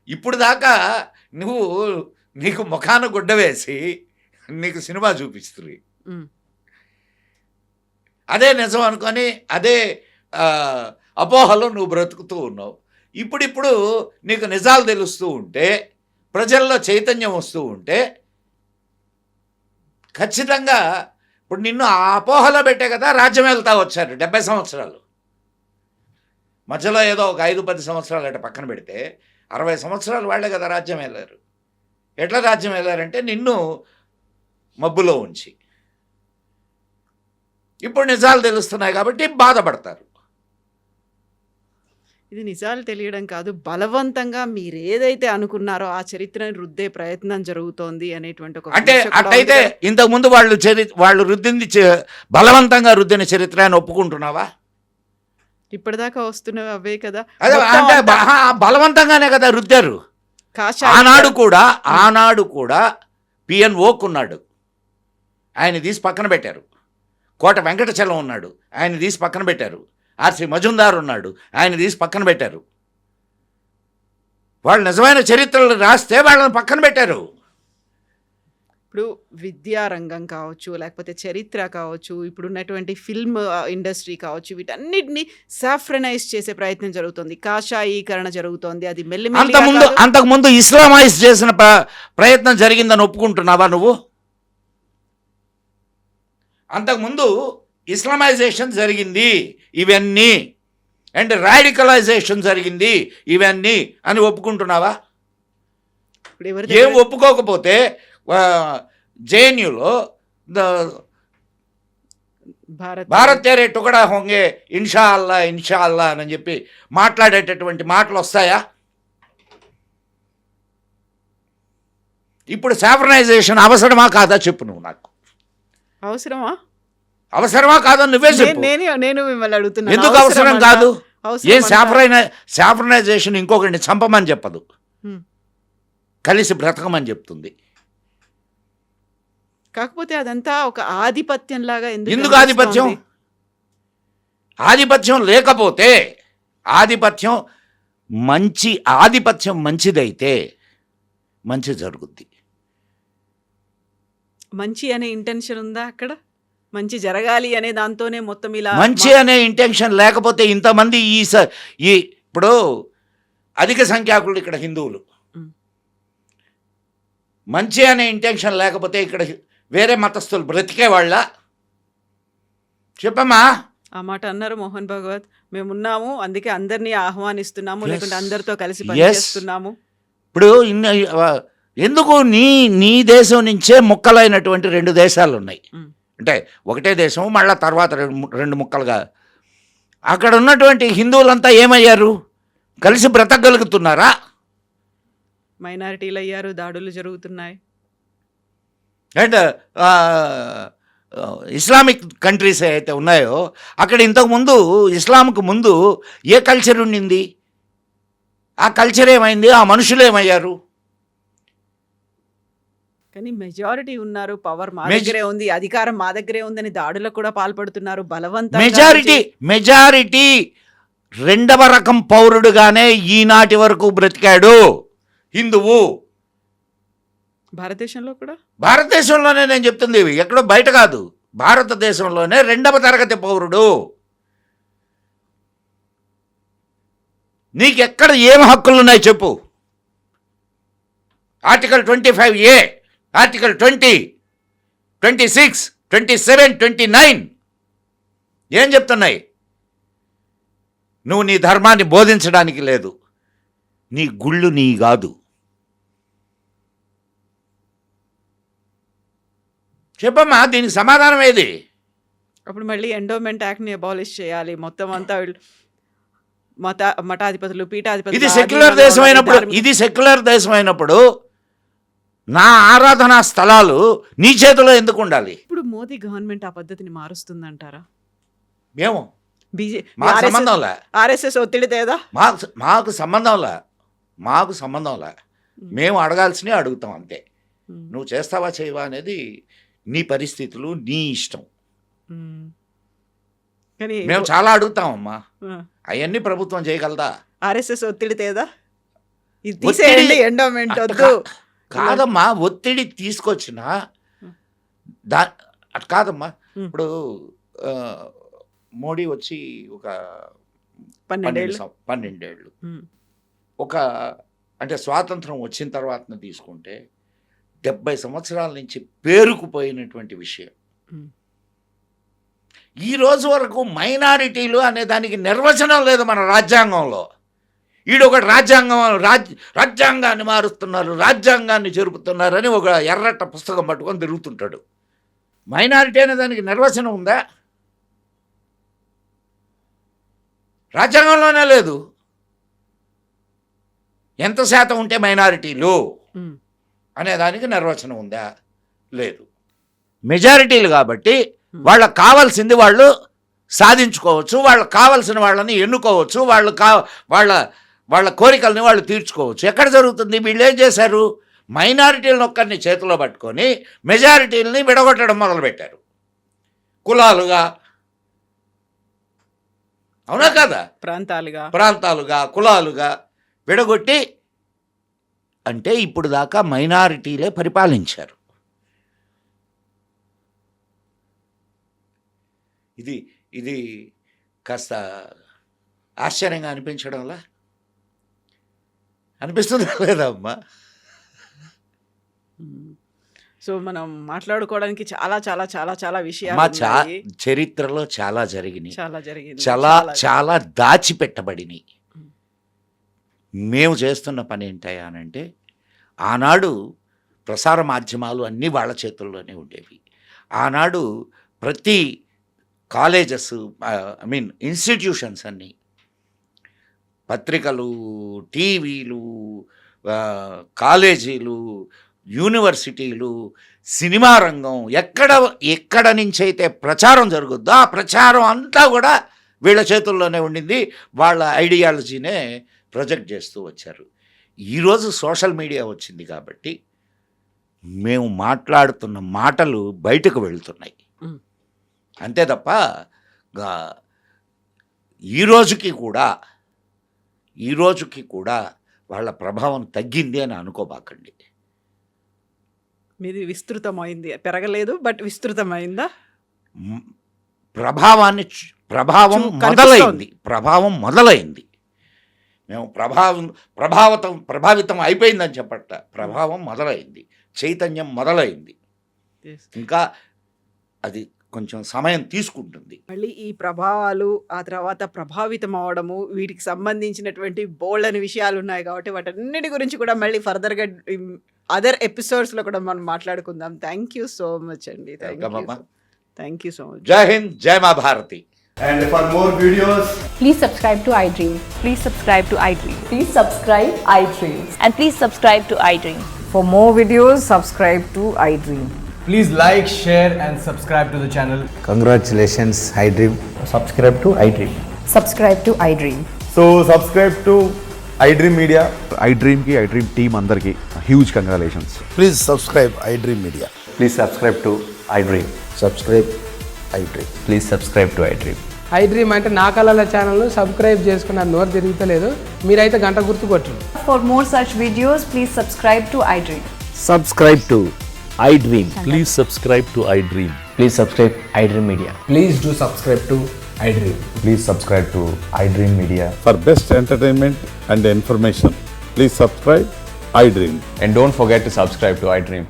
ఇప్పుడు దాకా నీకు ముఖాన గుడ్డ వేసి నీకు సినిమా చూపిస్తుంది, అదే నిజం అనుకొని అదే అపోహలో నువ్వు బ్రతుకుతూ ఉన్నావు. ఇప్పుడు నీకు నిజాలు తెలుస్తూ ఉంటే, ప్రజల్లో చైతన్యం వస్తూ ఉంటే ఖచ్చితంగా ఇప్పుడు నిన్ను ఆ అపోహలో పెట్టే కదా రాజ్యం వెళ్తా వచ్చారు 70 సంవత్సరాలు. మధ్యలో ఏదో ఒక 5-10 సంవత్సరాలు అట్లా పక్కన పెడితే 60 సంవత్సరాలు వాళ్ళే కదా రాజ్యం వెళ్ళారు. ఎట్లా రాజ్యం వెళ్ళారంటే నిన్ను మబ్బులో ఉంచి. ఇప్పుడు నిజాలు తెలుస్తున్నాయి కాబట్టి బాధపడతారు. ఇది నిజాలు తెలియడం కాదు, బలవంతంగా మీరు ఏదైతే అనుకున్నారో ఆ చరిత్రను రుద్దే ప్రయత్నం జరుగుతోంది అనేటువంటి ఒక అంటే విమర్శ కూడా అట్టయితే ఉంది. ఇంతకుముందు వాళ్ళు రుద్దింది బలవంతంగా రుద్దిన చరిత్ర అని ఒప్పుకుంటున్నావా? ఇప్పటిదాకా వస్తున్నవి అవే కదా. అదే మొత్తం అంటే అంతా బలవంతంగానే కదా రుద్దారు. కాషాయ ఆనాడు కూడా పిఎన్ఓకున్నాడు, ఆయన తీసి పక్కన పెట్టారు. కోట వెంకటచలం ఉన్నాడు, ఆయన తీసి పక్కన పెట్టారు. ఆర్సి మజుందార్ ఉన్నాడు, ఆయన తీసి పక్కన పెట్టారు. వాళ్ళు నిజమైన చరిత్రలు రాస్తే వాళ్ళని పక్కన పెట్టారు. ఇప్పుడు విద్యారంగం కావచ్చు, లేకపోతే చరిత్ర కావచ్చు, ఇప్పుడు ఉన్నటువంటి ఫిల్మ్ ఇండస్ట్రీ కావచ్చు, వీటన్నిటిని సాఫ్రనైజ్ చేసే ప్రయత్నం జరుగుతుంది, కాషాయీకరణ జరుగుతోంది. అది అంతకుముందు ఇస్లామైజ్ చేసిన ప్రయత్నం జరిగిందని ఒప్పుకుంటున్నావా నువ్వు? అంతకుముందు ఇస్లామైజేషన్ జరిగింది ఇవన్నీ, అండ్ రాడికలైజేషన్ జరిగింది ఇవన్నీ అని ఒప్పుకుంటున్నావా? ఏం ఒప్పుకోకపోతే జేఎన్యూలో భారత్ తేరే టుకడా హోంగే ఇన్షా అల్లా అని చెప్పి మాట్లాడేటటువంటి మాటలు వస్తాయా? ఇప్పుడు సాఫ్రనైజేషన్ అవసరమా కాదా చెప్పు నువ్వు నాకు. అవసరమా కాదని నువ్వే చెప్పు. నేను మిమ్మల్ని అడుగుతున్నాను. ఎందుకు అవసరం కాదు? ఏం సాఫ్రనైజేషన్ ఇంకొకరిని చంపమని చెప్పదు, కలిసి బ్రతకమని చెప్తుంది. కాకపోతే అదంతా ఒక ఆధిపత్యం లాగా ఎందుకు ఆధిపత్యం? ఆధిపత్యం లేకపోతే ఆధిపత్యం మంచిదైతే మంచి జరుగుద్ది. మంచి అనే ఇంటెన్షన్ ఉందా అక్కడ? మంచి జరగాలి అనే దాంతోనే మొత్తం ఇలా మంచి అనే ఇంటెన్షన్ లేకపోతే ఇంతమంది ఇప్పుడు అధిక సంఖ్యాకులు ఇక్కడ హిందువులు, మంచి అనే ఇంటెన్షన్ లేకపోతే ఇక్కడ వేరే మతస్థులు బ్రతికే వాళ్ళ? చెప్పమ్మా. ఆ మాట అన్నారు మోహన్ భగవత్. మేమున్నాము, అందుకే అందరినీ ఆహ్వానిస్తున్నాము, లేకుంటే అందరితో కలిసి Yes. పనిచేస్తున్నాము. ఇప్పుడు ఎందుకు నీ దేశం నుంచే ముక్కలైనటువంటి 2 దేశాలు ఉన్నాయి. అంటే ఒకటే దేశం, మళ్ళా తర్వాత రెండు ముక్కలుగా అక్కడ ఉన్నటువంటి హిందువులంతా ఏమయ్యారు? కలిసి బ్రతకగలుగుతున్నారా? మైనారిటీలు అయ్యారు, దాడులు జరుగుతున్నాయి. అండ్ ఇస్లామిక్ కంట్రీస్ అయితే ఉన్నాయో అక్కడ ఇంతకుముందు ఇస్లాంకు ముందు ఏ కల్చర్ ఉండింది? ఆ కల్చర్ ఏమైంది? ఆ మనుషులు ఏమయ్యారు? కానీ మెజారిటీ ఉన్నారు, పవర్ మా దగ్గరే ఉంది, అధికారం మా దగ్గరే ఉందని దాడులకు కూడా పాల్పడుతున్నారు బలవంతంగా. మెజారిటీ రెండవ రకం పౌరుడుగానే ఈనాటి వరకు బ్రతికాడు హిందువు. భారతదేశంలో కూడా, భారతదేశంలోనే నేను చెప్తుంది, ఎక్కడో బయట కాదు, భారతదేశంలోనే రెండవ తరగతి పౌరుడు. నీకెక్కడ ఏం హక్కులు ఉన్నాయి చెప్పు? ఆర్టికల్ 25A, ఆర్టికల్ 20, 26, 27, 29 ఏం చెప్తున్నాయి? నువ్వు నీ ధర్మాన్ని బోధించడానికి లేదు, నీ గుళ్ళు నీ కాదు. చెప్పమ్మా, దీనికి సమాధానం ఏది? అప్పుడు మళ్ళీ ఎండోమెంట్ యాక్ట్ని అబాలిష్ చేయాలి, మొత్తం అంతా మఠాధిపతులు, పీఠాధిపతులు. ఇది సెక్యులర్ దేశం అయినప్పుడు నా ఆరాధనా స్థలాలు నీ చేతిలో ఎందుకు ఉండాలి? ఇప్పుడు మోదీ గవర్నమెంట్ ఆ పద్ధతిని మారుస్తుందంటారా? ఏమో, మాకు సంబంధంలే. ఆర్ఎస్ఎస్ ఒత్తిడి తేదా? మాకు సంబంధంలే. మేము అడగాల్సినవి అడుగుతాం అంతే. నువ్వు చేస్తావా చేయవా అనేది నీ పరిస్థితులు, నీ ఇష్టం. కానీ మేము చాలా అడుగుతామమ్మా, అవన్నీ ప్రభుత్వం చేయగలదా? ఆర్ఎస్ఎస్ ఒత్తిడి తేదా? ఇది తీసేయండి, ఎండోమెంట్ వద్దు. కాదమ్మా, ఒత్తిడి తీసుకొచ్చిన అటు కాదమ్మా. ఇప్పుడు మోడీ వచ్చి ఒక 12 ఏళ్ళు అంటే స్వాతంత్రం వచ్చిన తర్వాత తీసుకుంటే 70 సంవత్సరాల నుంచి పేరుకుపోయినటువంటి విషయం. ఈ రోజు వరకు మైనారిటీలు అనే దానికి నిర్వచనం లేదు మన రాజ్యాంగంలో. ఒకటి రాజ్యాంగాన్ని మారుస్తున్నారు, రాజ్యాంగాన్ని జరుపుతున్నారని ఒక ఎర్రట పుస్తకం పట్టుకొని తిరుగుతుంటాడు. మైనారిటీ అనే దానికి నిర్వచనం ఉందా? రాజ్యాంగంలోనే లేదు. ఎంత శాతం ఉంటే మైనారిటీలు అనే దానికి నిర్వచనం ఉందా? లేదు. మెజారిటీలు కాబట్టి వాళ్ళకు కావాల్సింది వాళ్ళు సాధించుకోవచ్చు, వాళ్ళకు కావాల్సిన వాళ్ళని ఎన్నుకోవచ్చు, వాళ్ళ కోరికల్ని వాళ్ళు తీర్చుకోవచ్చు. ఎక్కడ జరుగుతుంది? వీళ్ళు ఏం చేశారు? మైనారిటీలను ఒక్కరిని చేతిలో పట్టుకొని మెజారిటీలని విడగొట్టడం మొదలుపెట్టారు, కులాలుగా. అవునా కదా? ప్రాంతాలుగా కులాలుగా విడగొట్టి, అంటే ఇప్పుడు దాకా మైనారిటీలే పరిపాలించారు. ఇది కాస్త ఆశ్చర్యంగా అనిపించడంలా అనిపిస్తుందా లేదా అమ్మా? సో మనం మాట్లాడుకోవడానికి చాలా చాలా చాలా చాలా విషయాలు చరిత్రలో చాలా జరిగినాయి, చాలా దాచిపెట్టబడినాయి. మేము చేస్తున్న పని ఏంటంటే, ఆనాడు ప్రసార మాధ్యమాలు అన్నీ వాళ్ళ చేతుల్లోనే ఉండేవి. ఆనాడు ప్రతి కాలేజెస్, ఇన్స్టిట్యూషన్స్ అన్నీ, పత్రికలు, టీవీలు, కాలేజీలు, యూనివర్సిటీలు, సినిమా రంగం, ఎక్కడ నుంచి అయితే ప్రచారం జరుగుద్దో ఆ ప్రచారం అంతా కూడా వీళ్ళ చేతుల్లోనే ఉండింది, వాళ్ళ ఐడియాలజీనే ప్రొజెక్ట్ చేస్తూ వచ్చారు. ఈరోజు సోషల్ మీడియా వచ్చింది కాబట్టి మేము మాట్లాడుతున్న మాటలు బయటకు వెళ్తున్నాయి. మ్. అంతే తప్ప ఈ రోజుకి కూడా వాళ్ళ ప్రభావం తగ్గింది అని అనుకోబాకండి. మీది విస్తృతమైంది, పెరగలేదు బట్ విస్తృతమైందా? మ్, ప్రభావం కనిపిస్తోంది. మొదలైంది. మేము ప్రభావితం అయిపోయిందని చెప్పట, ప్రభావం మొదలైంది, చైతన్యం మొదలైంది. Yes. ఇంకా అది కొంచెం సమయం తీసుకుంటుంది. మళ్ళీ ఈ ప్రభావాలు, ఆ తర్వాత ప్రభావితం అవడము, వీటికి సంబంధించినటువంటి బోల్డ్ అని విషయాలు ఉన్నాయి కాబట్టి వాటన్నిటి గురించి కూడా మళ్ళీ ఫర్దర్గా అదర్ ఎపిసోడ్స్లో కూడా మనం మాట్లాడుకుందాం. థ్యాంక్ యూ సో మచ్ అండి. Welcome, Amma. Thank you so much. జై హింద్, జై మా Bharati. And for more videos, Please subscribe to iDream. Please subscribe to iDream. Please subscribe iDream. And please subscribe to iDream. For more videos, subscribe to iDream. please like, share and subscribe to the channel. Congratulations, iDream. Subscribe to iDream. Subscribe to iDream. So subscribe to iDream Media. iDream ki iDream team andarki huge congratulations. Please subscribe iDream Media. Please subscribe to iDream. Subscribe iDream. Please subscribe to iDream. iDream అంటే నా కళల channel subscribe చేసుకున్న నోరు తిరుగుతలేదు, మీరైతే గంట గుర్తు కొట్టండి. For more such videos, please subscribe to iDream. Subscribe to iDream. Please subscribe to iDream. Please subscribe iDream Media. Please do subscribe to iDream. Please subscribe to iDream Media. For best entertainment and information, please subscribe iDream. And don't forget to subscribe to iDream.